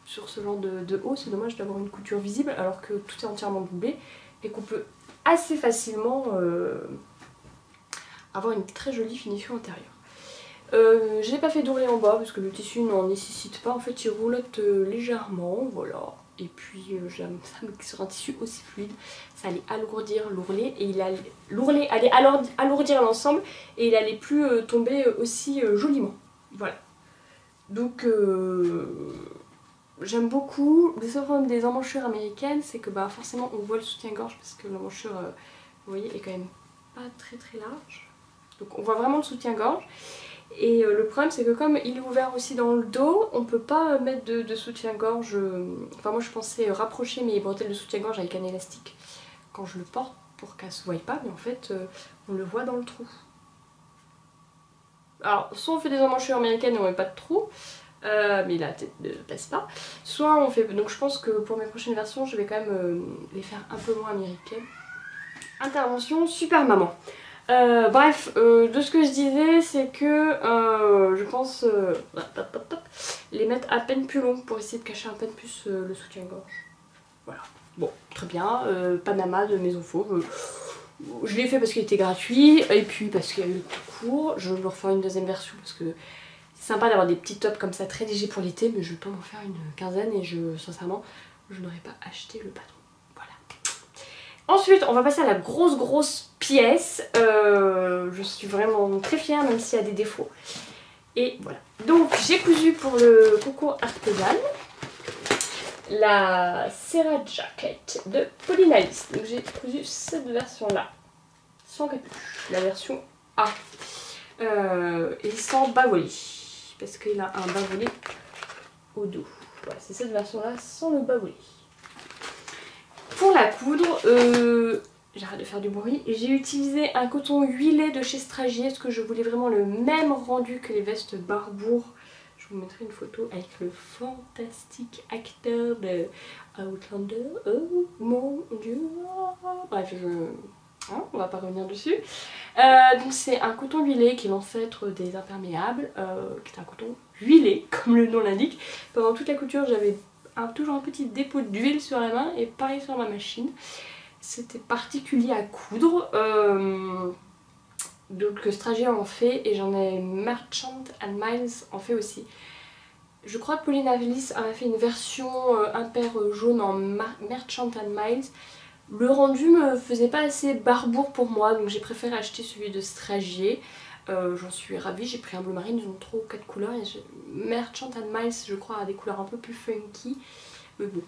sur ce genre de haut. C'est dommage d'avoir une couture visible alors que tout est entièrement doublé et qu'on peut assez facilement avoir une très jolie finition intérieure. Je n'ai pas fait d'ourlet en bas parce que le tissu n'en nécessite pas. En fait il roulotte légèrement, voilà. Et puis j'aime ça sur un tissu aussi fluide, ça allait alourdir l'ourlet et l'ourlet allait alourdir l'ensemble et il allait plus tomber aussi joliment. Voilà. Donc j'aime beaucoup. Le seul problème des emmanchures américaines, c'est que bah, forcément on voit le soutien-gorge parce que l'emmanchure, vous voyez, est quand même pas très très large. Donc on voit vraiment le soutien-gorge. Et le problème c'est que comme il est ouvert aussi dans le dos, on peut pas mettre de soutien-gorge. Enfin moi je pensais rapprocher mes bretelles de soutien-gorge avec un élastique quand je le porte pour qu'elle se voie pas, mais en fait on le voit dans le trou. Alors soit on fait des emmanchures américaines et on met pas de trou, mais la tête ne passe pas. Soit on fait... Donc je pense que pour mes prochaines versions je vais quand même les faire un peu moins américaines. Intervention super maman. Bref, de ce que je disais, c'est que je pense les mettre à peine plus longs pour essayer de cacher un peu plus le soutien-gorge. Voilà. Bon, très bien. Panama de Maison Fauve. Je l'ai fait parce qu'il était gratuit et puis parce qu'il y a eu le cours. Je vais me refaire une deuxième version parce que c'est sympa d'avoir des petits tops comme ça très légers pour l'été, mais je vais pas m'en faire une quinzaine et sincèrement, je n'aurais pas acheté le patron. Ensuite, on va passer à la grosse pièce. Je suis vraiment très fière, même s'il y a des défauts. Et voilà. Donc, j'ai cousu pour le concours artisan la Serra Jacket de Pauline Alice. Donc, j'ai cousu cette version-là, sans capuche, la version A. Et sans bas-volet, parce qu'il a un bas-volet au dos. Voilà, c'est cette version-là sans le bas-volet. Pour la coudre, j'arrête de faire du bruit, j'ai utilisé un coton huilé de chez Stragier parce que je voulais vraiment le même rendu que les vestes Barbour. Je vous mettrai une photo avec le fantastique acteur de Outlander. Oh mon dieu. Bref, on va pas revenir dessus. Donc c'est un coton huilé qui est l'ancêtre des imperméables, qui est un coton huilé comme le nom l'indique. Pendant toute la couture j'avais toujours un petit dépôt d'huile sur la main et pareil sur ma machine. C'était particulier à coudre. Donc Stragier en fait et j'en ai Merchant and Miles en fait aussi. Je crois que Pauline Alice avait fait une version impair jaune en Merchant and Miles. Le rendu me faisait pas assez Barbour pour moi, donc j'ai préféré acheter celui de Stragier. J'en suis ravie, j'ai pris un bleu marine, ils ont 3 ou 4 couleurs. Merchant and Miles, je crois, a des couleurs un peu plus funky. Mais bon,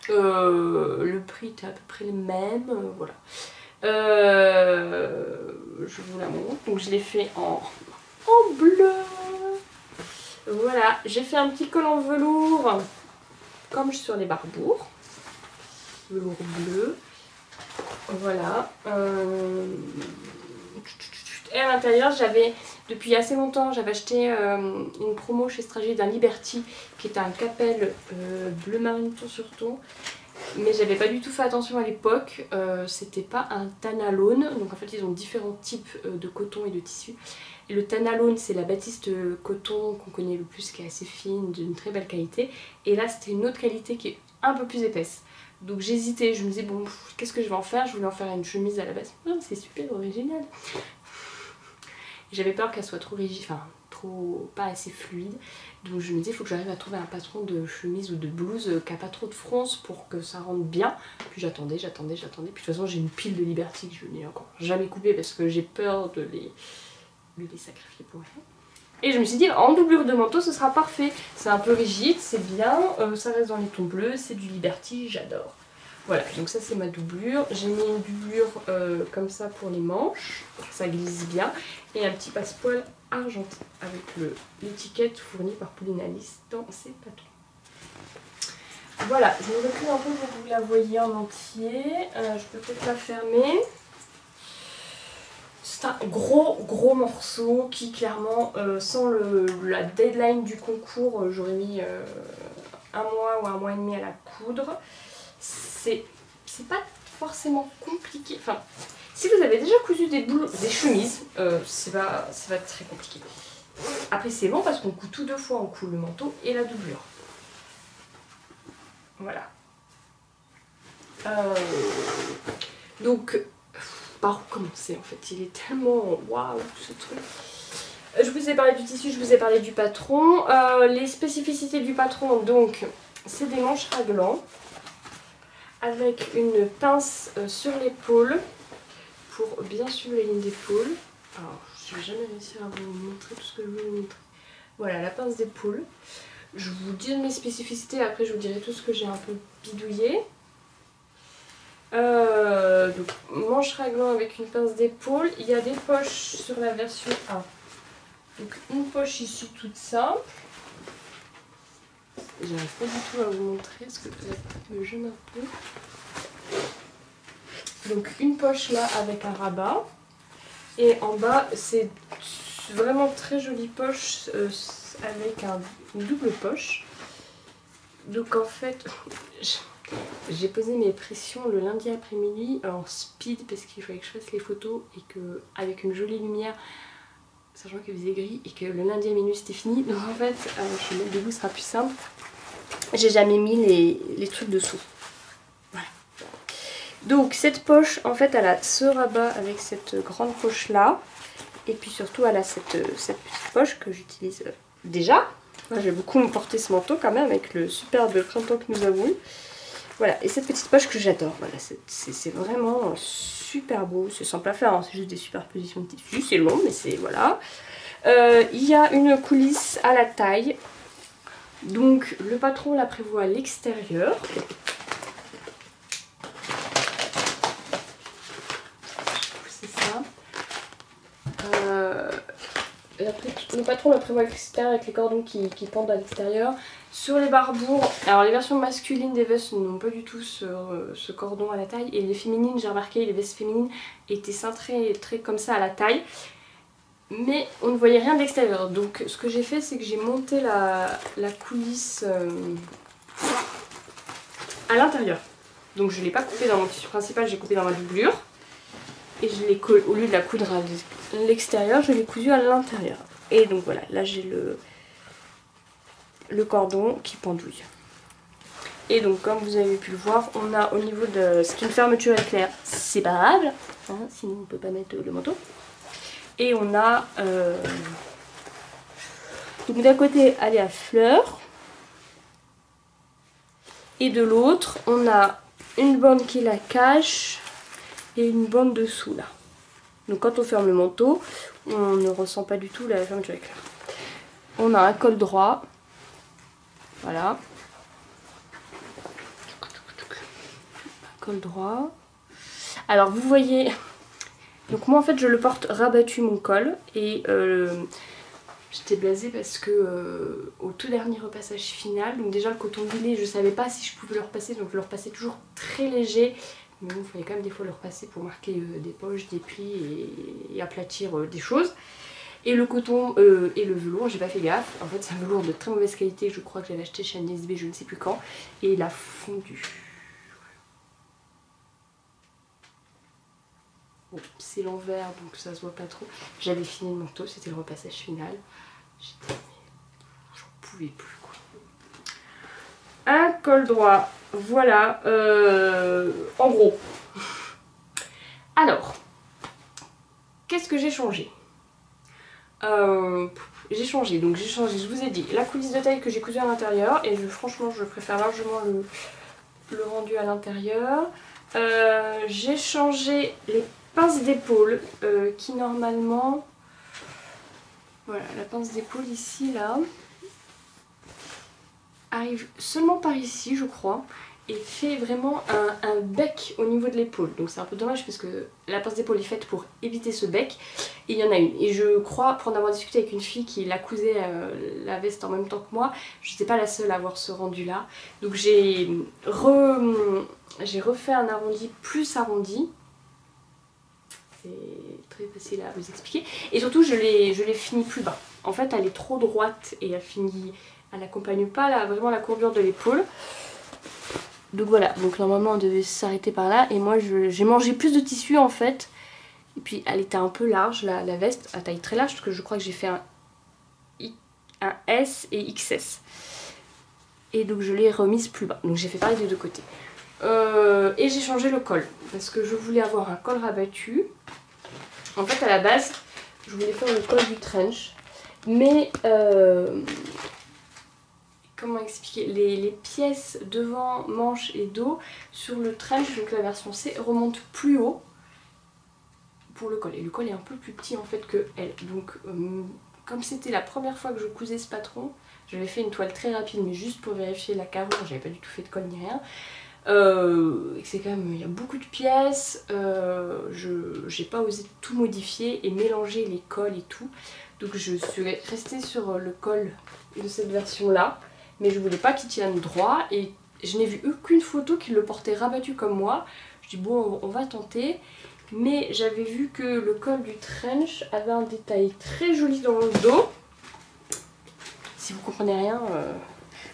le prix était à peu près le même, voilà. Je vous la montre, donc je l'ai fait en bleu. Voilà, j'ai fait un petit col en velours, comme sur les Barbour. Velours bleu. Voilà. Et à l'intérieur, j'avais, depuis assez longtemps, j'avais acheté une promo chez Stragier d'un Liberty qui était un capel bleu marine ton sur ton. Mais j'avais pas du tout fait attention à l'époque, c'était pas un Tanalone, donc en fait ils ont différents types de coton et de tissu. Et le Tanalone c'est la batiste coton qu'on connaît le plus, qui est assez fine, d'une très belle qualité. Et là c'était une autre qualité qui est un peu plus épaisse. Donc j'hésitais, je me disais bon qu'est-ce que je vais en faire, je voulais en faire une chemise à la base. Oh, c'est super original. J'avais peur qu'elle soit trop rigide, enfin pas assez fluide. Donc je me disais il faut que j'arrive à trouver un patron de chemise ou de blouse qui a pas trop de fronce pour que ça rentre bien. Puis j'attendais. Puis de toute façon j'ai une pile de Liberty que je n'ai encore jamais coupée parce que j'ai peur de les sacrifier pour rien. Et je me suis dit en doublure de manteau ce sera parfait. C'est un peu rigide, c'est bien, ça reste dans les tons bleus, c'est du Liberty, j'adore. Voilà, donc ça c'est ma doublure. J'ai mis une doublure comme ça pour les manches, ça glisse bien. Et un petit passepoil argenté avec l'étiquette fournie par Pauline Alice dans ses patrons. Voilà, je me recule un peu pour que vous la voyez en entier. Je peux peut-être la fermer. C'est un gros morceau qui clairement, sans la deadline du concours, j'aurais mis un mois ou un mois et demi à la coudre. C'est pas forcément compliqué. Enfin, si vous avez déjà cousu des chemises, c'est pas très compliqué. Après c'est bon parce qu'on coud tout 2 fois, on coud le manteau et la doublure. Voilà. Donc, par où commencer en fait? Il est tellement waouh ce truc. Je vous ai parlé du tissu, je vous ai parlé du patron. Les spécificités du patron, donc, c'est des manches raglan avec une pince sur l'épaule pour bien suivre les lignes d'épaule. Alors, je vais jamais réussir à vous montrer tout ce que je veux vous montrer. Voilà la pince d'épaule. Je vous dis mes spécificités, après je vous dirai tout ce que j'ai un peu bidouillé. Donc manche raglan avec une pince d'épaule. Il y a des poches sur la version 1. Donc une poche ici toute simple. J'arrive pas du tout à vous montrer parce que ça me gêne un peu. Donc une poche là avec un rabat. Et en bas c'est vraiment très jolie poche avec une double poche. Donc en fait j'ai posé mes pressions le lundi après-midi en speed parce qu'il fallait que je fasse les photos et que avec une jolie lumière, sachant qu'il faisait gris et que le lundi à minuit c'était fini. Donc en fait je me dis ce sera plus simple. J'ai jamais mis les trucs dessous. Voilà. Donc cette poche en fait elle a ce rabat avec cette grande poche là. Et puis surtout elle a cette petite poche que j'utilise déjà. J'ai beaucoup porté ce manteau quand même avec le superbe printemps que nous avons eu. Voilà, et cette petite poche que j'adore, voilà, c'est vraiment super beau, c'est simple à faire, hein, c'est juste des superpositions de tissu, c'est long mais c'est voilà. Il y a une coulisse à la taille, donc le patron la prévoit à l'extérieur. C'est ça. Le patron la prévoit à l'extérieur avec les cordons qui pendent à l'extérieur. Sur les barbours, alors les versions masculines des vestes n'ont pas du tout ce cordon à la taille. Et les féminines, j'ai remarqué, les vestes féminines étaient cintrées très comme ça à la taille. Mais on ne voyait rien de l'extérieur. Donc ce que j'ai fait, c'est que j'ai monté la coulisse à l'intérieur. Donc je ne l'ai pas coupée dans mon tissu principal, j'ai coupé dans ma doublure. Et je l'ai au lieu de la coudre à l'extérieur, je l'ai cousue à l'intérieur. Et donc voilà, là j'ai le cordon qui pendouille. Et donc comme vous avez pu le voir, on a au niveau de... C'est une fermeture éclair séparable, hein, sinon on peut pas mettre le manteau. Et on a... Donc d'un côté elle est à fleurs. Et de l'autre on a une bande qui la cache et une bande dessous là. Donc quand on ferme le manteau, on ne ressent pas du tout la fermeture éclair. On a un col droit. Voilà. Col droit. Alors vous voyez, donc moi en fait je le porte rabattu mon col et j'étais blasée parce que au tout dernier repassage final, donc déjà le coton huilé je savais pas si je pouvais le repasser, donc je le repassais toujours très léger. Mais bon, il fallait quand même des fois le repasser pour marquer des poches, des plis et aplatir des choses. Et le coton et le velours, j'ai pas fait gaffe. En fait, c'est un velours de très mauvaise qualité. Je crois que j'avais acheté chez Agnès B, je ne sais plus quand. Et il a fondu. Bon, c'est l'envers, donc ça se voit pas trop. J'avais fini le manteau, c'était le repassage final. J'étais... J'en pouvais plus, quoi. Un col droit, voilà. En gros. Alors, qu'est-ce que j'ai changé ? J'ai changé, je vous ai dit, la coulisse de taille que j'ai cousue à l'intérieur, et franchement je préfère largement le rendu à l'intérieur. J'ai changé les pinces d'épaule qui normalement, voilà, la pince d'épaule ici là, arrive seulement par ici je crois. Et fait vraiment un bec au niveau de l'épaule. Donc c'est un peu dommage parce que la pince d'épaule est faite pour éviter ce bec. Et il y en a une. Et je crois, pour en avoir discuté avec une fille qui la cousait la veste en même temps que moi, je n'étais pas la seule à avoir ce rendu là. Donc j'ai refait un arrondi plus arrondi. C'est très facile à vous expliquer. Et surtout je l'ai fini plus bas. En fait elle est trop droite et elle n'accompagne pas vraiment la courbure de l'épaule. Donc voilà, donc normalement on devait s'arrêter par là et moi j'ai mangé plus de tissu en fait. Et puis elle était un peu large, la veste à taille très large parce que je crois que j'ai fait un S et XS. Et donc je l'ai remise plus bas, donc j'ai fait pareil des deux côtés. Et j'ai changé le col parce que je voulais avoir un col rabattu. En fait à la base je voulais faire le col du trench. Mais... comment expliquer, les pièces devant, manche et dos sur le trench, donc la version C, remontent plus haut pour le col. Et le col est un peu plus petit en fait que elle. Donc comme c'était la première fois que je cousais ce patron, j'avais fait une toile très rapide mais juste pour vérifier la carrure, j'avais pas du tout fait de colle ni rien. C'est quand même, il y a beaucoup de pièces, j'ai pas osé tout modifier et mélanger les cols et tout, donc je suis restée sur le col de cette version là, mais je voulais pas qu'il tienne droit et je n'ai vu aucune photo qui le portait rabattu comme moi. Je dis bon, on va tenter, mais j'avais vu que le col du trench avait un détail très joli dans le dos. Si vous comprenez rien,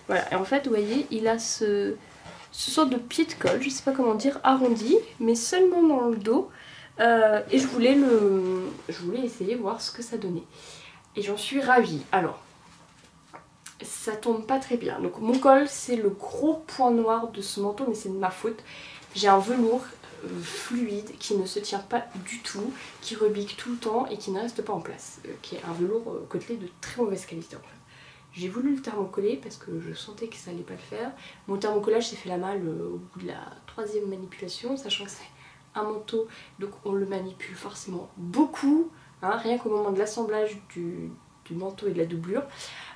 voilà. Et en fait, vous voyez, il a ce sorte de pied de colle, je sais pas comment dire, arrondi, mais seulement dans le dos. Et je voulais essayer voir ce que ça donnait. Et j'en suis ravie. Alors, ça tombe pas très bien. Donc mon col, c'est le gros point noir de ce manteau, mais c'est de ma faute. J'ai un velours fluide qui ne se tient pas du tout, qui rebique tout le temps et qui ne reste pas en place. Qui est un velours côtelé de très mauvaise qualité en fait. J'ai voulu le thermocoller parce que je sentais que ça allait pas le faire. Mon thermocollage s'est fait la malle au bout de la 3e manipulation, sachant que c'est un manteau, donc on le manipule forcément beaucoup, hein, rien qu'au moment de l'assemblage du manteau et de la doublure.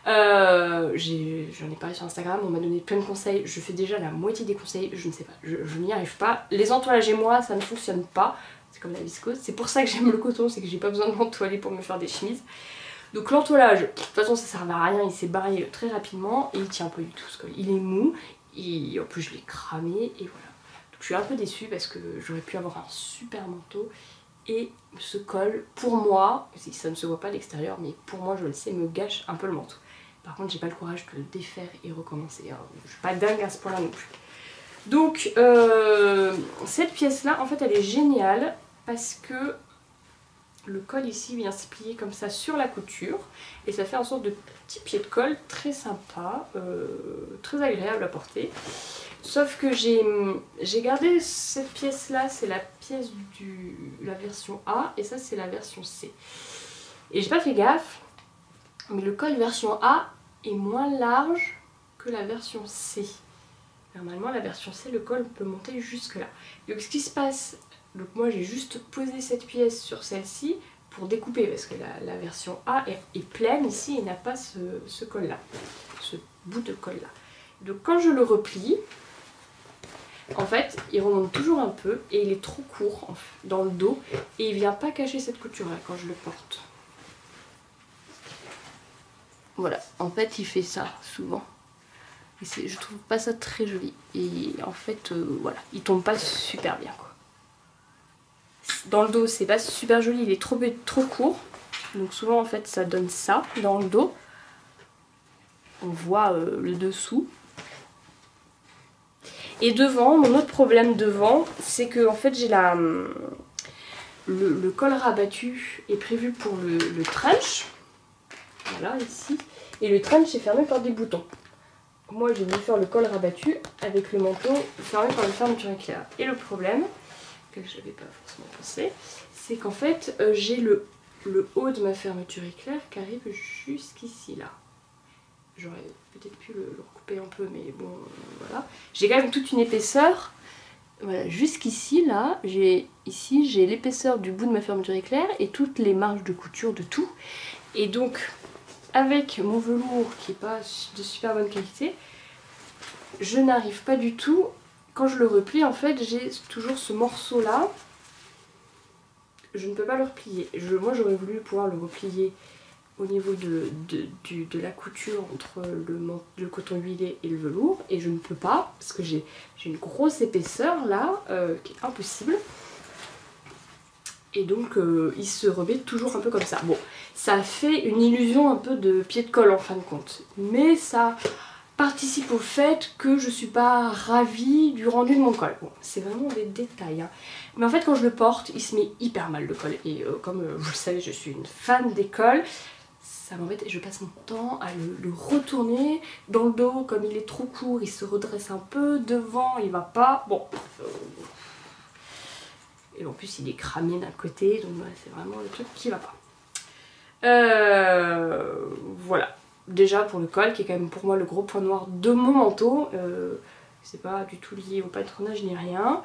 J'en ai parlé sur Instagram, on m'a donné plein de conseils, je fais déjà la moitié des conseils, je ne sais pas, je n'y arrive pas. Les entoilages et moi, ça ne fonctionne pas, c'est comme la viscose, c'est pour ça que j'aime le coton, c'est que j'ai pas besoin de m'entoiler pour me faire des chemises. Donc l'entoilage, de toute façon ça sert à rien, il s'est barré très rapidement et il tient pas du tout ce col. Il est mou, et en plus je l'ai cramé et voilà. Donc je suis un peu déçue parce que j'aurais pu avoir un super manteau et ce col, pour moi, ça ne se voit pas à l'extérieur, mais pour moi je le sais, me gâche un peu le manteau. Par contre j'ai pas le courage de le défaire et recommencer, hein. Je suis pas dingue à ce point là non plus. Donc cette pièce là en fait elle est géniale parce que le col ici vient se plier comme ça sur la couture et ça fait un sorte de petit pied de colle très sympa, très agréable à porter. Sauf que j'ai gardé cette pièce là, c'est la pièce la version A et ça c'est la version C. Et j'ai pas fait gaffe, mais le col version A est moins large que la version C. Normalement la version C, le col peut monter jusque là. Donc ce qui se passe, donc moi j'ai juste posé cette pièce sur celle-ci pour découper parce que la version A est pleine ici et n'a pas ce col là, ce bout de col là. Donc quand je le replie, en fait il remonte toujours un peu et il est trop court dans le dos et il vient pas cacher cette couture là quand je le porte. Voilà, en fait il fait ça souvent. Et je trouve pas ça très joli et en fait voilà, il tombe pas super bien quoi. Dans le dos c'est pas super joli, il est trop court, donc souvent en fait ça donne ça dans le dos. On voit le dessous. Et devant, mon autre problème devant, c'est que en fait j'ai le col rabattu est prévu pour le trench, voilà ici, et le trench est fermé par des boutons. Moi j'ai voulu faire le col rabattu avec le manteau fermé par une fermeture éclair. Et le problème, que je n'avais pas forcément pensé, c'est qu'en fait j'ai le haut de ma fermeture éclair qui arrive jusqu'ici là. J'aurais peut-être pu le recouper un peu, mais bon voilà. J'ai quand même toute une épaisseur, voilà, jusqu'ici là, j'ai l'épaisseur du bout de ma fermeture éclair et toutes les marges de couture de tout. Et donc avec mon velours qui n'est pas de super bonne qualité, je n'arrive pas du tout. Quand je le replie, en fait, j'ai toujours ce morceau-là. Je ne peux pas le replier. Moi, j'aurais voulu pouvoir le replier au niveau de la couture entre le coton huilé et le velours. Et je ne peux pas, parce que j'ai une grosse épaisseur, là, qui est impossible. Et donc, il se remet toujours un peu comme ça. Bon, ça fait une illusion un peu de pied de colle, en fin de compte. Mais ça participe au fait que je suis pas ravie du rendu de mon col. Bon, c'est vraiment des détails, hein. Mais en fait quand je le porte, il se met hyper mal le col. Et comme vous le savez, je suis une fan des cols, ça m'embête et je passe mon temps à le retourner. Dans le dos, comme il est trop court, il se redresse un peu. Devant, il va pas. Bon. Et en plus, il est cramé d'un côté, donc ouais, c'est vraiment le truc qui va pas. Voilà. Déjà pour le col qui est quand même pour moi le gros point noir de mon manteau, c'est pas du tout lié au patronage ni rien.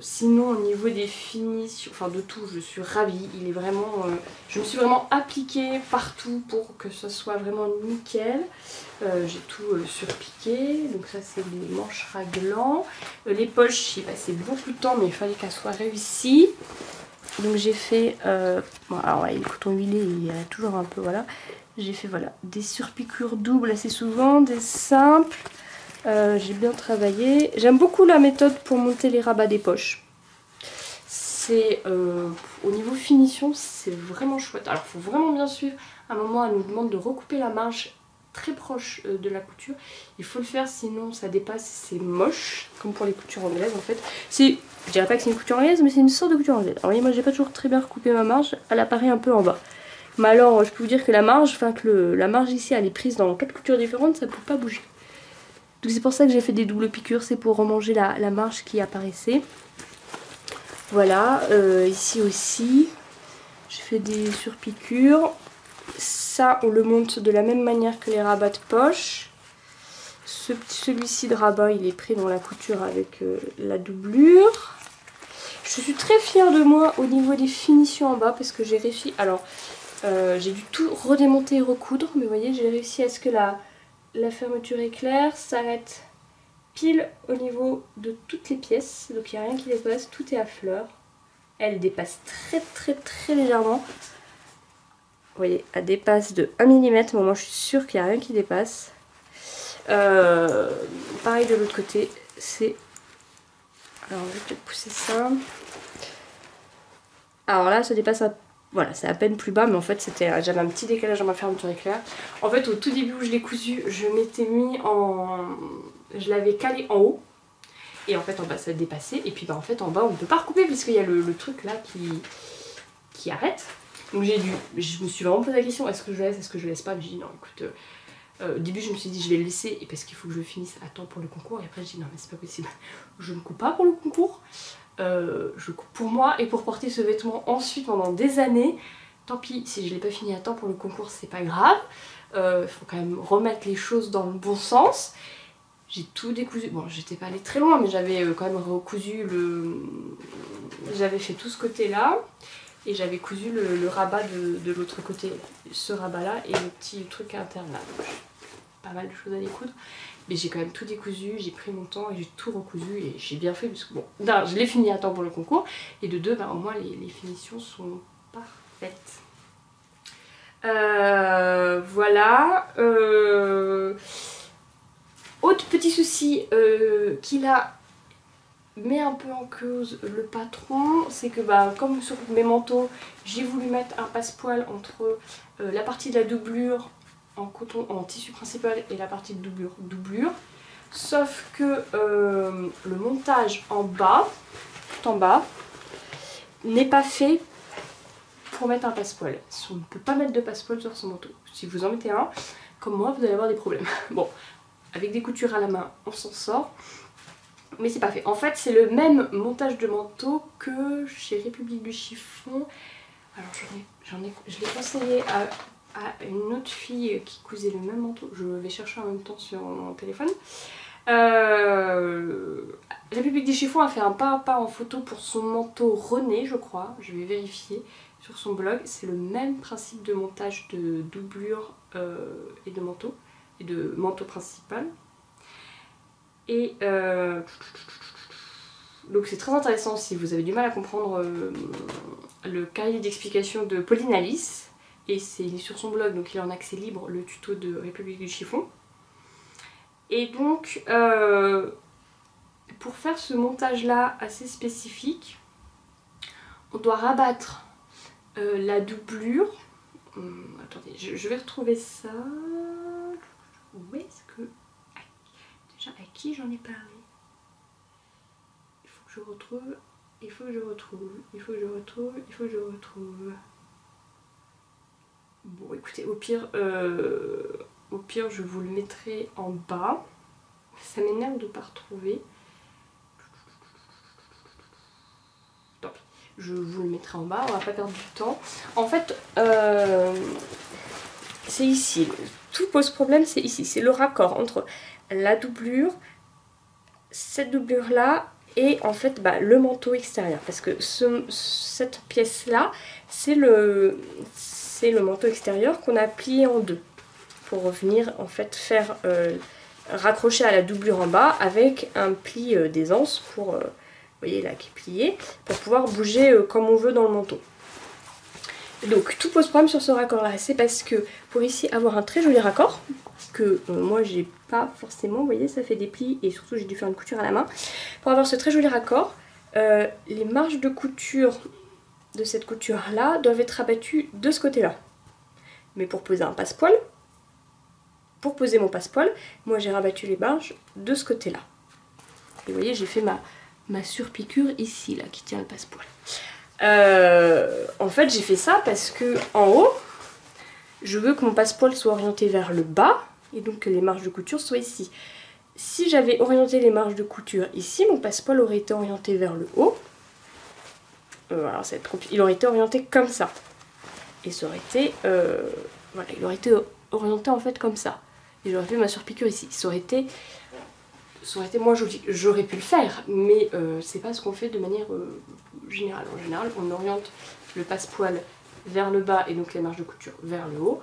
Sinon au niveau des finitions, enfin de tout, je suis ravie. Il est vraiment, je me suis vraiment appliquée partout pour que ce soit vraiment nickel. J'ai tout surpiqué, donc ça c'est les manches raglan. Les poches, j'ai passé beaucoup de temps mais il fallait qu'elles soient réussies. Donc j'ai fait, bon alors ouais, les cotons huilés il y a toujours un peu, voilà. J'ai fait voilà, des surpiqûres doubles assez souvent, des simples. J'ai bien travaillé. J'aime beaucoup la méthode pour monter les rabats des poches. C'est au niveau finition, c'est vraiment chouette. Alors il faut vraiment bien suivre. À un moment, elle nous demande de recouper la marge très proche de la couture. Il faut le faire, sinon ça dépasse, c'est moche, comme pour les coutures anglaises en fait. Je dirais pas que c'est une couture anglaise, mais c'est une sorte de couture anglaise. Alors voyez, moi j'ai pas toujours très bien recoupé ma marge, elle apparaît un peu en bas. Mais alors je peux vous dire que la marge, enfin que la marge ici elle est prise dans 4 coutures différentes, ça peut pas bouger. Donc c'est pour ça que j'ai fait des doubles piqûres, c'est pour remanger la marge qui apparaissait. Voilà, ici aussi, j'ai fait des surpiqûres. Ça, on le monte de la même manière que les rabats de poche. Celui-ci de rabat, il est pris dans la couture avec la doublure. Je suis très fière de moi au niveau des finitions en bas parce que j'ai réussi... Alors, j'ai dû tout redémonter et recoudre, mais vous voyez, j'ai réussi à ce que la fermeture éclair s'arrête pile au niveau de toutes les pièces. Donc il n'y a rien qui dépasse, tout est à fleur. Elle dépasse très légèrement. Vous voyez, elle dépasse de 1 mm, mais moi je suis sûre qu'il n'y a rien qui dépasse. Pareil de l'autre côté, c'est... Alors je vais peut-être pousser ça. Alors là ça dépasse à... Voilà, c'est à peine plus bas, mais en fait j'avais un petit décalage dans ma fermeture éclair. En fait au tout début où je l'ai cousu, je m'étais mis en... Je l'avais calé en haut. Et en fait en bas ça dépassait. Et puis bah en fait en bas on ne peut pas recouper puisqu'il y a le truc là qui arrête. Donc je me suis vraiment posé la question, est-ce que je laisse, est-ce que je laisse pas. J'ai dit non écoute, au début je me suis dit je vais le laisser parce qu'il faut que je finisse à temps pour le concours. Et après j'ai dit non mais c'est pas possible, je ne coupe pas pour le concours. Je coupe pour moi et pour porter ce vêtement ensuite pendant des années. Tant pis si je l'ai pas fini à temps pour le concours, c'est pas grave. Il faut quand même remettre les choses dans le bon sens. J'ai tout décousu, bon j'étais pas allée très loin mais j'avais quand même recousu j'avais fait tout ce côté là. Et j'avais cousu le rabat de l'autre côté, ce rabat là et le petit truc interne là. Donc, pas mal de choses à découdre. Mais j'ai quand même tout décousu, j'ai pris mon temps et j'ai tout recousu et j'ai bien fait parce que bon, d'un, je l'ai fini à temps pour le concours et de deux, au moins les finitions sont parfaites. Voilà. Autre petit souci qu'il a met un peu en cause le patron, c'est que comme sur mes manteaux, j'ai voulu mettre un passepoil entre la partie de la doublure en coton, en tissu principal et la partie de doublure. Sauf que le montage en bas, tout en bas, n'est pas fait pour mettre un passepoil. On ne peut pas mettre de passepoil sur son manteau. Si vous en mettez un, comme moi, vous allez avoir des problèmes. Bon, avec des coutures à la main, on s'en sort. Mais c'est pas fait. En fait, c'est le même montage de manteau que chez République du Chiffon. Alors, je l'ai conseillé à une autre fille qui cousait le même manteau. Je vais chercher en même temps sur mon téléphone. République du Chiffon a fait un pas à pas en photo pour son manteau René, je crois. Je vais vérifier sur son blog. C'est le même principe de montage de doublure et de manteau principal. Et donc c'est très intéressant si vous avez du mal à comprendre le cahier d'explication de Pauline Alice. Et il est sur son blog, donc il est en accès libre, le tuto de République du Chiffon. Et donc, pour faire ce montage-là assez spécifique, on doit rabattre la doublure. Attendez, je vais retrouver ça. Où est-ce que... Déjà, à qui j'en ai parlé? Il faut que je retrouve, il faut que je retrouve, il faut que je retrouve, il faut que je retrouve. Bon, écoutez, au pire, je vous le mettrai en bas. Ça m'énerve de ne pas retrouver. Tant pis, je vous le mettrai en bas, on va pas perdre du temps. En fait, c'est ici. Tout pose problème, c'est ici. C'est le raccord entre la doublure, cette doublure là et en fait le manteau extérieur. Parce que cette pièce-là, c'est le manteau extérieur qu'on a plié en deux. Pour revenir en fait faire raccrocher à la doublure en bas avec un pli d'aisance pour, vous voyez là qui est plié, pour pouvoir bouger comme on veut dans le manteau. Donc tout pose problème sur ce raccord là, c'est parce que pour ici avoir un très joli raccord, que moi j'ai pas forcément, vous voyez ça fait des plis et surtout j'ai dû faire une couture à la main, pour avoir ce très joli raccord, les marges de couture de cette couture là doivent être abattues de ce côté là. Mais pour poser un passepoil, pour poser mon passepoil, moi j'ai rabattu les marges de ce côté là. Et vous voyez j'ai fait ma surpiqûre ici là qui tient le passepoil. En fait j'ai fait ça parce que en haut je veux que mon passepoil soit orienté vers le bas et donc que les marges de couture soient ici. Si j'avais orienté les marges de couture ici, mon passepoil aurait été orienté vers le haut. Alors ça va être compliqué. Il aurait été orienté comme ça. Et ça aurait été voilà, il aurait été orienté en fait comme ça. Et j'aurais fait ma surpiqûre ici. Ça aurait été moins joli. J'aurais pu le faire, mais c'est pas ce qu'on fait de manière générale. En général, on oriente le passepoil vers le bas et donc les marges de couture vers le haut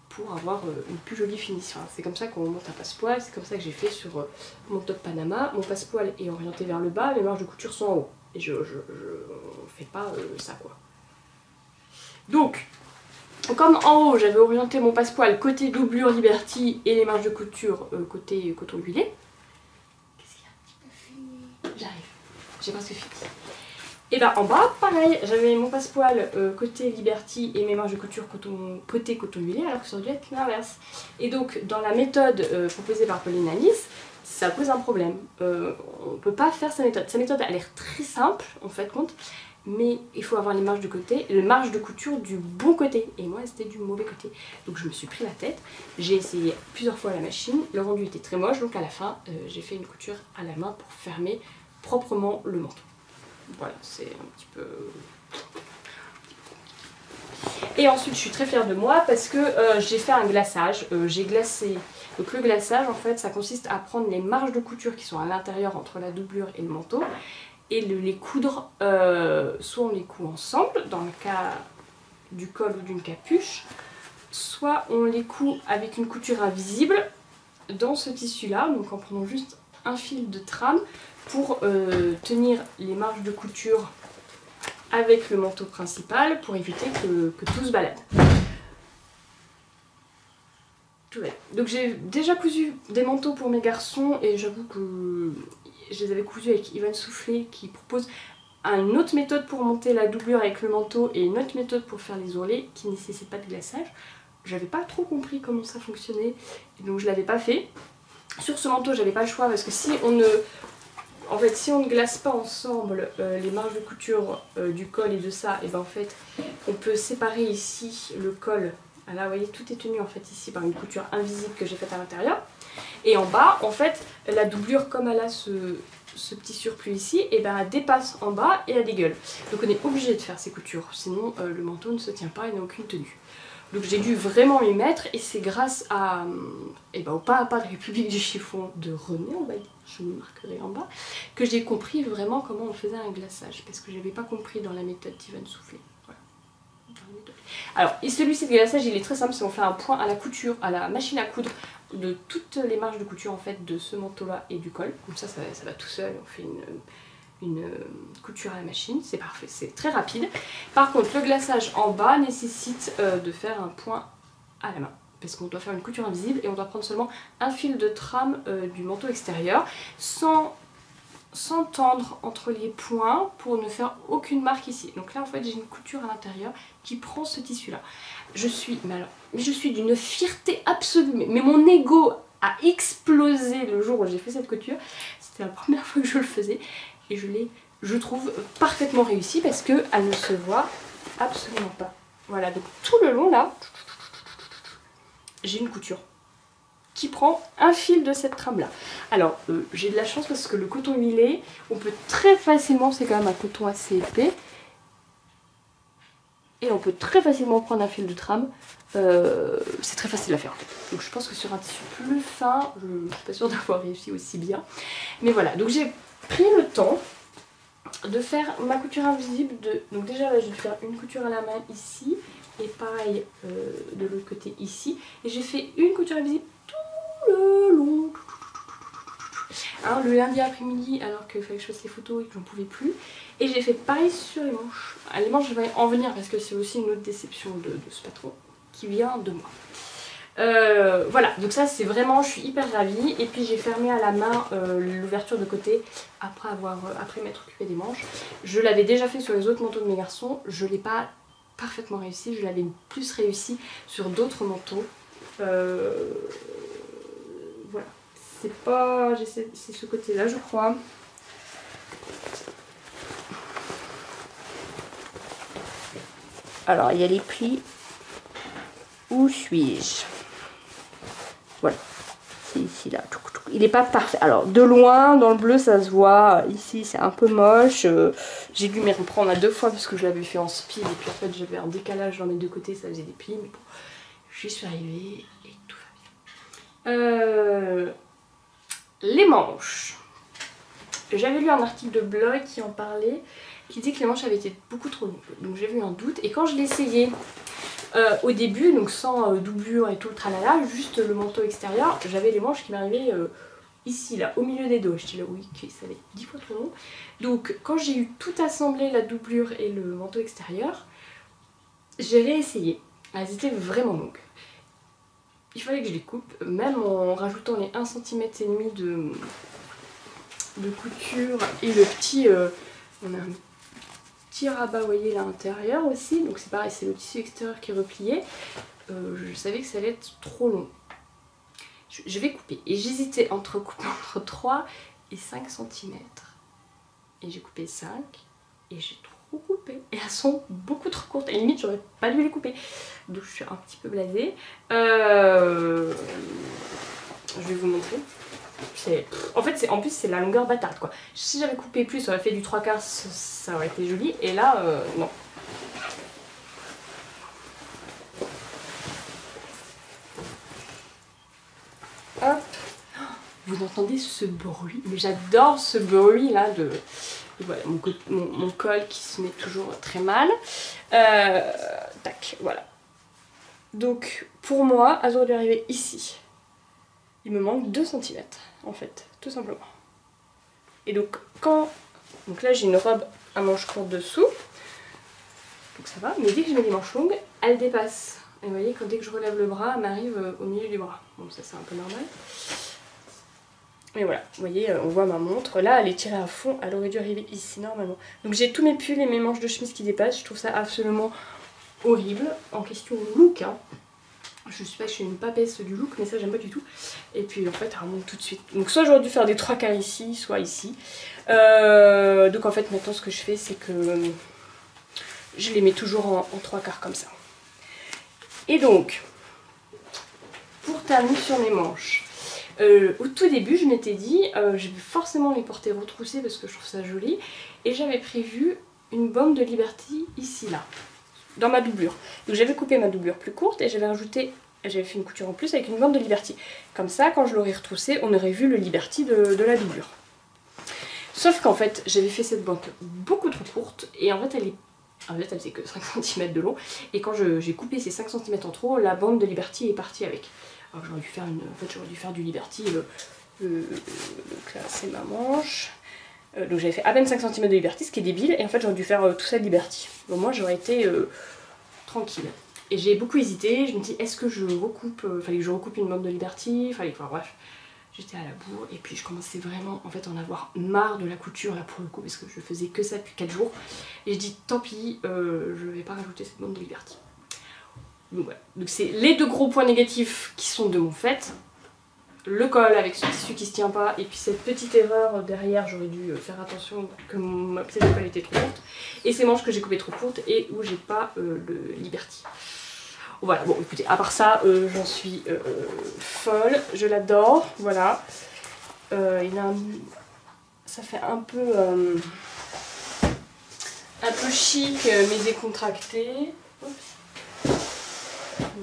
pour avoir une plus jolie finition. C'est comme ça qu'on monte un passepoil, c'est comme ça que j'ai fait sur mon top Panama. Mon passepoil est orienté vers le bas, les marges de couture sont en haut. Et je fais pas ça quoi. Donc, comme en haut j'avais orienté mon passepoil côté doublure Liberty et les marges de couture côté coton huilé. Qu'est-ce qu'il y a? J'arrive, j'ai presque fini. Et bah en bas, pareil, j'avais mon passepoil côté Liberty et mes marges de couture côté coton huilé, alors que ça aurait dû être l'inverse. Et donc dans la méthode proposée par Pauline Alice, ça pose un problème. On peut pas faire sa méthode. Sa méthode a l'air très simple en fait compte, mais il faut avoir les marges de couture du bon côté. Et moi c'était du mauvais côté. Donc je me suis pris la tête, j'ai essayé plusieurs fois à la machine, le rendu était très moche, donc à la fin j'ai fait une couture à la main pour fermer proprement le manteau. Voilà, c'est un petit peu... Et ensuite je suis très fière de moi parce que j'ai fait un glaçage, j'ai glacé. Donc le glaçage en fait ça consiste à prendre les marges de couture qui sont à l'intérieur entre la doublure et le manteau et les coudre, soit on les coud ensemble dans le cas du col ou d'une capuche, soit on les coud avec une couture invisible dans ce tissu là, donc en prenant juste un fil de trame pour tenir les marges de couture avec le manteau principal pour éviter que tout se balade. Donc j'ai déjà cousu des manteaux pour mes garçons et j'avoue que je les avais cousus avec Yvonne Soufflé qui propose une autre méthode pour monter la doublure avec le manteau et une autre méthode pour faire les ourlets qui ne nécessite pas de glaçage. J'avais pas trop compris comment ça fonctionnait donc je l'avais pas fait. Sur ce manteau j'avais pas le choix parce que si on ne glace pas ensemble les marges de couture du col et de ça, et ben en fait on peut séparer ici le col. Là vous voyez tout est tenu en fait ici par une couture invisible que j'ai faite à l'intérieur. Et en bas en fait la doublure comme elle a ce petit surplus ici, et ben elle dépasse en bas et elle dégueule. Donc on est obligé de faire ces coutures, sinon le manteau ne se tient pas et n'a aucune tenue. Donc j'ai dû vraiment m'y mettre et c'est grâce à, au pas à pas de République du chiffon de René, on va dire, je me marquerai en bas, que j'ai compris vraiment comment on faisait un glaçage, parce que j'avais pas compris dans la méthode d'Yvonne Soufflé. Voilà. Alors celui-ci de glaçage il est très simple, c'est on fait un point à la couture, à la machine à coudre de toutes les marges de couture en fait de ce manteau là et du col, comme ça va tout seul, on fait une couture à la machine, c'est parfait, c'est très rapide. Par contre le glaçage en bas nécessite de faire un point à la main parce qu'on doit faire une couture invisible et on doit prendre seulement un fil de trame du manteau extérieur sans tendre entre les points pour ne faire aucune marque ici. Donc là en fait j'ai une couture à l'intérieur qui prend ce tissu là. Je suis d'une fierté absolue, mais mon ego a explosé le jour où j'ai fait cette couture. C'était la première fois que je le faisais et je l'ai, je trouve, parfaitement réussi parce qu'elle ne se voit absolument pas. Voilà, donc tout le long là, j'ai une couture qui prend un fil de cette trame là. Alors j'ai de la chance parce que le coton huilé, on peut très facilement, c'est quand même un coton assez épais, et on peut très facilement prendre un fil de trame c'est très facile à faire en fait. Donc je pense que sur un tissu plus fin, je ne suis pas sûre d'avoir réussi aussi bien. Mais voilà, donc j'ai pris le temps de faire ma couture invisible. Donc déjà là je vais faire une couture à la main ici. Et pareil de l'autre côté ici. Et j'ai fait une couture invisible tout le long. Hein, le lundi après-midi alors qu'il fallait que je fasse les photos et que j'en pouvais plus. Et j'ai fait pareil sur les manches. Ah, les manches je vais en venir parce que c'est aussi une autre déception de ce patron qui vient de moi. Voilà, donc ça c'est vraiment, je suis hyper ravie. Et puis j'ai fermé à la main l'ouverture de côté après m'être occupée des manches. Je l'avais déjà fait sur les autres manteaux de mes garçons, je l'ai pas parfaitement réussi, je l'avais plus réussi sur d'autres manteaux. Voilà, c'est pas, c'est ce côté là je crois. Alors il y a les plis. Où suis-je? Voilà, c'est ici là. Il n'est pas parfait. Alors de loin, dans le bleu ça se voit. Ici c'est un peu moche. J'ai dû m'y reprendre à 2 fois parce que je l'avais fait en speed. Et puis en fait j'avais un décalage dans les deux côtés, ça faisait des plis. Mais bon, j'y suis arrivée et tout va bien. Les manches. J'avais lu un article de blog qui en parlait, qui disait que les manches avaient été beaucoup trop longues. Donc j'ai eu un doute. Et quand je l'ai essayé au début, donc sans doublure et tout le tralala, juste le manteau extérieur, j'avais les manches qui m'arrivaient ici, là, au milieu des dos. Je dis là, oui, okay, ça va être 10 fois trop long. Donc quand j'ai eu tout assemblé, la doublure et le manteau extérieur, j'ai réessayé. Elles étaient vraiment longues. Il fallait que je les coupe, même en rajoutant les 1,5 cm de couture et le petit... on a un petit rabat, vous voyez, là à l'intérieur aussi. Donc c'est pareil, c'est le tissu extérieur qui est replié. Je savais que ça allait être trop long. Je vais couper. Et j'hésitais entre couper entre 3 et 5 cm. Et j'ai coupé 5. Et j'ai trop coupé. Et elles sont beaucoup trop courtes. Et limite, j'aurais pas dû les couper. Donc je suis un petit peu blasée. Je vais vous montrer. En fait, en plus c'est la longueur bâtarde quoi. Si j'avais coupé plus, ça aurait fait du 3/4, ça aurait été joli. Et là, non. Hop. Vous entendez ce bruit? Mais j'adore ce bruit là de... Voilà, mon col qui se met toujours très mal. Tac, voilà. Donc pour moi, elles auraient dû arriver ici. Il me manque 2 cm en fait, tout simplement. Et donc quand... Donc là j'ai une robe à manches courtes dessous. Donc ça va, mais dès que je mets des manches longues, elles dépassent. Et vous voyez, dès que je relève le bras, elle m'arrive au milieu du bras. Bon ça c'est un peu normal. Mais voilà, vous voyez, on voit ma montre. Là elle est tirée à fond, elle aurait dû arriver ici normalement. Donc j'ai tous mes pulls et mes manches de chemise qui dépassent. Je trouve ça absolument horrible. En question look, hein. Je sais pas, je suis une papesse du look, mais ça j'aime pas du tout. Et puis en fait elle remonte tout de suite. Donc soit j'aurais dû faire des 3/4 ici, soit ici. Donc en fait maintenant ce que je fais c'est que je les mets toujours en 3/4 comme ça. Et donc, pour terminer sur mes manches, au tout début je m'étais dit je vais forcément les porter retroussées parce que je trouve ça joli. Et j'avais prévu une bande de Liberty ici là. Dans ma doublure. Donc j'avais coupé ma doublure plus courte et j'avais fait une couture en plus avec une bande de Liberty. Comme ça, quand je l'aurais retroussée, on aurait vu le Liberty de la doublure. Sauf qu'en fait, j'avais fait cette bande beaucoup trop courte et en fait, elle faisait que 5 cm de long. Et quand j'ai coupé ces 5 cm en trop, la bande de Liberty est partie avec. Alors j'aurais dû faire du Liberty. Donc là, c'est ma manche. Donc j'avais fait à peine 5 cm de Liberty, ce qui est débile, et en fait j'aurais dû faire tout ça de Liberty. Bon, moi j'aurais été tranquille. Et j'ai beaucoup hésité, je me dis est-ce que je recoupe, fallait que je recoupe une bande de Liberty, enfin bref, j'étais à la bourre, et puis je commençais vraiment en fait à en avoir marre de la couture là pour le coup, parce que je faisais que ça depuis 4 jours, et je dis tant pis, je vais pas rajouter cette bande de Liberty. Donc voilà, donc c'est les 2 gros points négatifs qui sont de mon fait. Le col avec ce tissu qui se tient pas, et puis cette petite erreur derrière, j'aurais dû faire attention que ma pièce de colle était trop courte, et ces manches que j'ai coupées trop courtes et où j'ai pas le Liberty. Voilà, bon écoutez, à part ça, j'en suis folle, je l'adore, voilà. Ça fait un peu chic mais décontracté. Oups.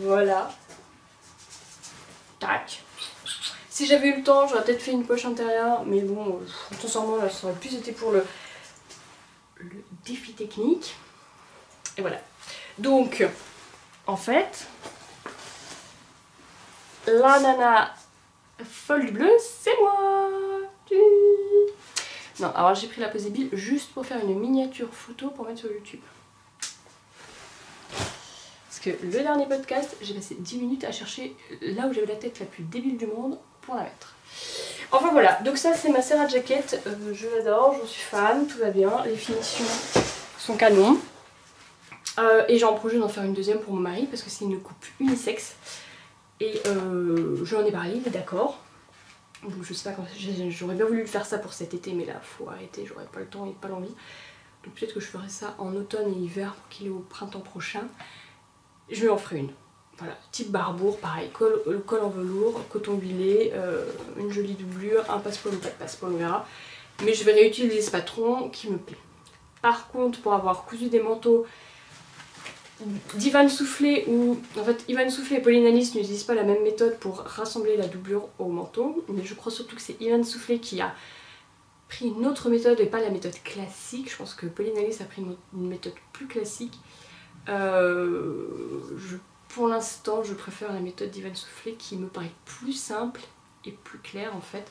Voilà. Tac. Si j'avais eu le temps, j'aurais peut-être fait une poche intérieure, mais bon, sincèrement, là, ça aurait plus été pour le défi technique. Et voilà. Donc, en fait, la nana folle du bleu, c'est moi. Non, alors j'ai pris la pose débile juste pour faire une miniature photo pour mettre sur YouTube. Parce que le dernier podcast, j'ai passé 10 minutes à chercher là où j'avais la tête la plus débile du monde pour la mettre. Enfin voilà, donc ça c'est ma serre à jaquette, je l'adore, j'en suis fan, tout va bien, les finitions sont canons. Et j'ai en projet d'en faire une deuxième pour mon mari parce que c'est une coupe unisexe. Et je lui en ai parlé, il est d'accord. Donc je sais pas quand j'aurais bien voulu faire ça pour cet été, mais là faut arrêter, j'aurais pas le temps et pas l'envie. Donc peut-être que je ferai ça en automne et hiver pour qu'il est au printemps prochain. Je lui en ferai une. Voilà, type barbour, pareil, col en velours, coton huilé, une jolie doublure, un passe-poil ou pas de passe-poil, on verra. Mais je vais réutiliser ce patron qui me plaît. Par contre, pour avoir cousu des manteaux d'Ivan Soufflé, ou en fait Ivan Soufflé et Pauline Alice n'utilisent pas la même méthode pour rassembler la doublure au manteau, mais je crois surtout que c'est Ivan Soufflé qui a pris une autre méthode et pas la méthode classique. Je pense que Pauline Alice a pris une méthode plus classique. Pour l'instant, je préfère la méthode d'Ivan Soufflé qui me paraît plus simple et plus claire en fait.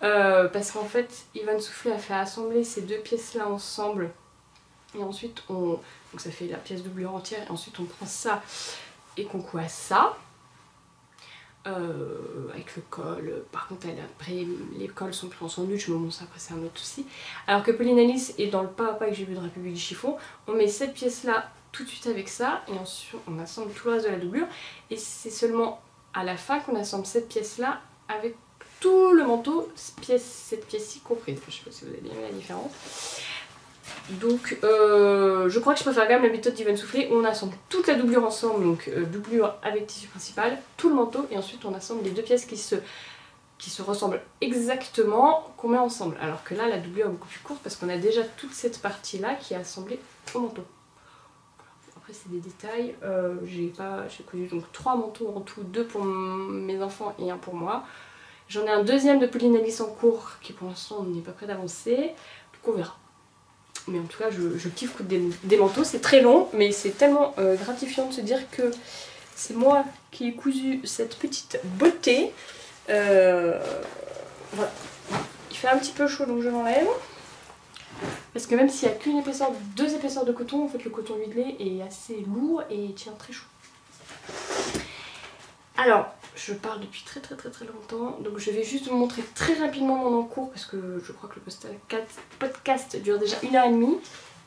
Parce qu'en fait, Ivan Soufflé a fait assembler ces deux pièces-là ensemble. Et ensuite, donc ça fait la pièce doublure entière. Et ensuite, on prend ça et qu'on coud à ça. Avec le col. Par contre, après, les cols sont pris en sandwich, mais bon, ça après, c'est un autre souci. Alors que Pauline Alice est dans le pas à pas que j'ai vu de République du chiffon. On met cette pièce-là tout de suite avec ça. Et ensuite, on assemble tout le reste de la doublure. Et c'est seulement à la fin qu'on assemble cette pièce-là avec tout le manteau, cette pièce-ci comprise. Je sais pas si vous avez bien la différence. Donc je crois que je préfère quand même la méthode d'Ivan Soufflé où on assemble toute la doublure ensemble, donc doublure avec tissu principal, tout le manteau, et ensuite on assemble les deux pièces qui se ressemblent exactement, qu'on met ensemble. Alors que là la doublure est beaucoup plus courte parce qu'on a déjà toute cette partie là qui est assemblée au manteau. Après c'est des détails, j'ai cousu donc 3 manteaux en tout, 2 pour mes enfants et 1 pour moi. J'en ai un deuxième de Pauline Alice en cours qui pour l'instant n'est pas prêt d'avancer, donc on verra. Mais en tout cas, je kiffe coudre des manteaux. C'est très long, mais c'est tellement gratifiant de se dire que c'est moi qui ai cousu cette petite beauté. Voilà. Il fait un petit peu chaud, donc je l'enlève. Parce que même s'il n'y a qu'une épaisseur, 2 épaisseurs de coton, en fait, le coton huilé est assez lourd et tient très chaud. Alors, je parle depuis très longtemps, donc je vais juste vous montrer très rapidement mon encours parce que je crois que le podcast dure déjà 1h30.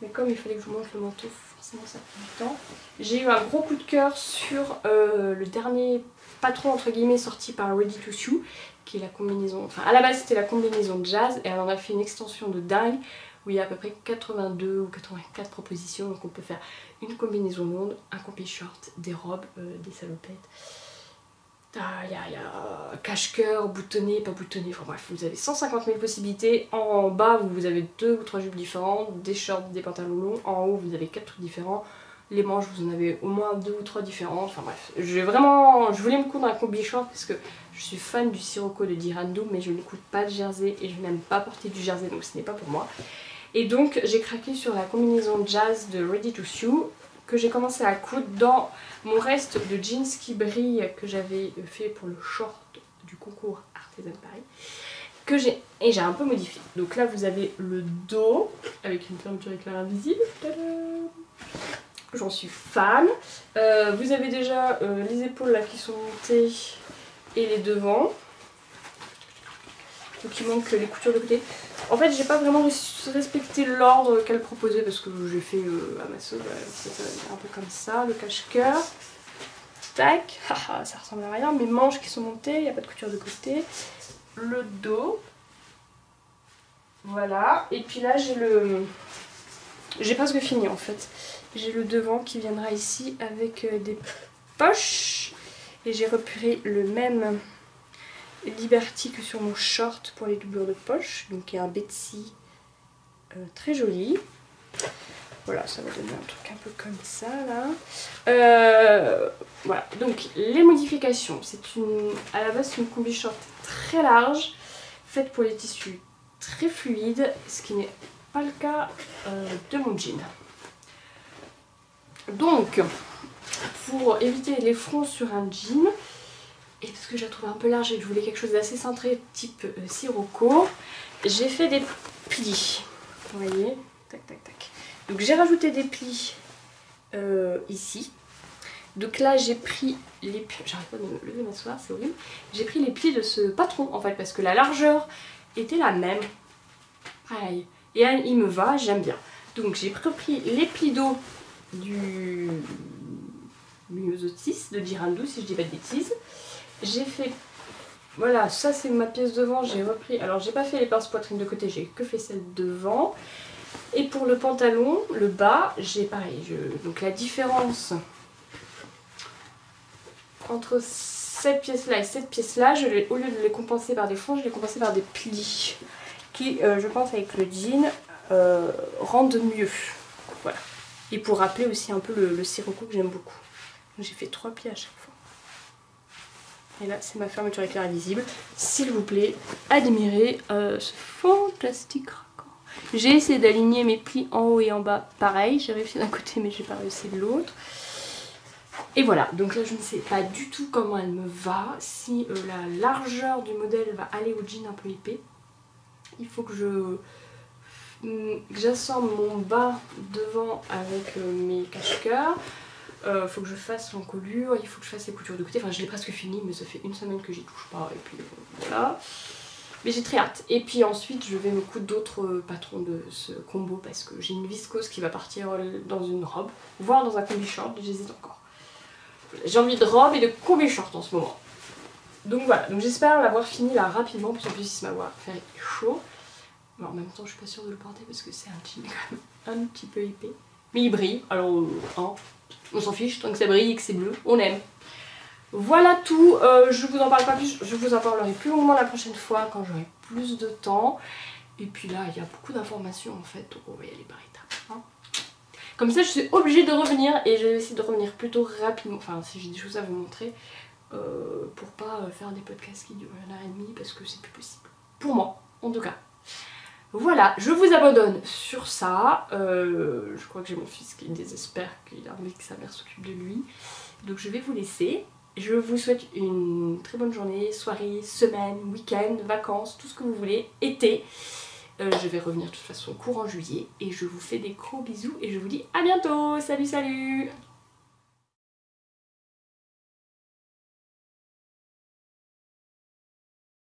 Mais comme il fallait que je vous montre le manteau, forcément ça prend du temps. J'ai eu un gros coup de cœur sur le dernier patron entre guillemets sorti par Ready to Sew, qui est la combinaison, enfin à la base c'était la combinaison de jazz et elle en a fait une extension de dingue où il y a à peu près 82 ou 84 propositions, donc on peut faire une combinaison longue, un combi short, des robes, des salopettes. Il y a cache-cœur, boutonné, pas boutonné, enfin bref, vous avez 150 000 possibilités. En bas, vous avez 2 ou 3 jupes différentes, des shorts, des pantalons longs. En haut, vous avez 4 trucs différents. Les manches, vous en avez au moins 2 ou 3 différentes. Enfin bref, je voulais me coudre un combi short parce que je suis fan du sirocco de Dirandou, mais je ne coud pas de jersey et je n'aime pas porter du jersey, donc ce n'est pas pour moi. Et donc, j'ai craqué sur la combinaison jazz de Ready to Sew, que j'ai commencé à coudre dans mon reste de jeans qui brille que j'avais fait pour le short du concours Artisan Paris, et j'ai un peu modifié. Donc là vous avez le dos avec une fermeture éclair invisible. J'en suis fan. Vous avez déjà les épaules là qui sont montées et les devants. Donc il manque les coutures de côté. En fait j'ai pas vraiment respecté l'ordre qu'elle proposait parce que j'ai fait à ma sauce, un peu comme ça, le cache-cœur. Tac, ça ressemble à rien, mes manches qui sont montées, il n'y a pas de couture de côté. Le dos. Voilà, et puis là j'ai presque fini en fait. J'ai le devant qui viendra ici avec des poches. Et j'ai repéré le même Liberty que sur mon short pour les doublures de poche. Donc il y a un Betsy très joli. Voilà, ça va donner un truc un peu comme ça là. Voilà, donc les modifications, à la base c'est une combi short très large, faite pour les tissus très fluides, ce qui n'est pas le cas de mon jean. Donc, pour éviter les fronts sur un jean, et parce que je la trouvais un peu large et que je voulais quelque chose d'assez cintré type sirocco, j'ai fait des plis. Vous voyez, tac tac tac. Donc j'ai rajouté des plis ici. Donc là j'ai pris les plis, j'arrête pas de me lever m'asseoir, c'est horrible. J'ai pris les plis de ce patron en fait parce que la largeur était la même. Pareil. Et il me va, j'aime bien. Donc j'ai repris les plis d'eau du Myosotis de Girando si je dis pas de bêtises. J'ai fait, voilà, ça c'est ma pièce devant, j'ai repris, alors j'ai pas fait les pinces poitrine de côté, j'ai que fait celle devant. Et pour le pantalon, le bas, j'ai pareil, donc la différence entre cette pièce là et cette pièce là, au lieu de les compenser par des fronts, je les compense par des plis qui, je pense avec le jean, rendent mieux. Voilà. Et pour rappeler aussi un peu le sirocco que j'aime beaucoup. J'ai fait 3 plis à chaque fois. Et là, c'est ma fermeture éclair visible. S'il vous plaît, admirez ce fantastique raccord. J'ai essayé d'aligner mes plis en haut et en bas. Pareil, j'ai réussi d'un côté, mais j'ai pas réussi de l'autre. Et voilà, donc là, je ne sais pas du tout comment elle me va. Si la largeur du modèle va aller au jean un peu épais. Il faut que j'assemble mon bas devant avec mes cache-cœurs. Faut que je fasse l'encolure, il faut que je fasse les coutures de côté. Enfin, je l'ai presque fini, mais ça fait une semaine que j'y touche pas. Et puis voilà. Mais j'ai très hâte. Et puis ensuite, je vais me coudre d'autres patrons de ce combo parce que j'ai une viscose qui va partir dans une robe, voire dans un combi short. J'hésite encore. J'ai envie de robe et de combi short en ce moment. Donc voilà. Donc j'espère l'avoir fini là rapidement pour qu'on puisse m'avoir fait chaud. Mais en même temps, je suis pas sûre de le porter parce que c'est un jean quand même un petit peu épais. Mais il brille, alors hein, on s'en fiche, tant que ça brille et que c'est bleu, on aime. Voilà tout, je vous en parle pas plus, je vous en parlerai plus longuement la prochaine fois quand j'aurai plus de temps. Et puis là, il y a beaucoup d'informations en fait, donc on va y aller par étapes. Hein. Comme ça, je suis obligée de revenir et je vais essayer de revenir plutôt rapidement, enfin si j'ai des choses à vous montrer, pour pas faire des podcasts qui durent 1h30 parce que c'est plus possible. Pour moi, en tout cas. Voilà, je vous abandonne sur ça. Je crois que j'ai mon fils qui désespère, qu'il a envie que sa mère s'occupe de lui. Donc je vais vous laisser. Je vous souhaite une très bonne journée, soirée, semaine, week-end, vacances, tout ce que vous voulez, été. Je vais revenir de toute façon courant juillet. Et je vous fais des gros bisous et je vous dis à bientôt. Salut, salut!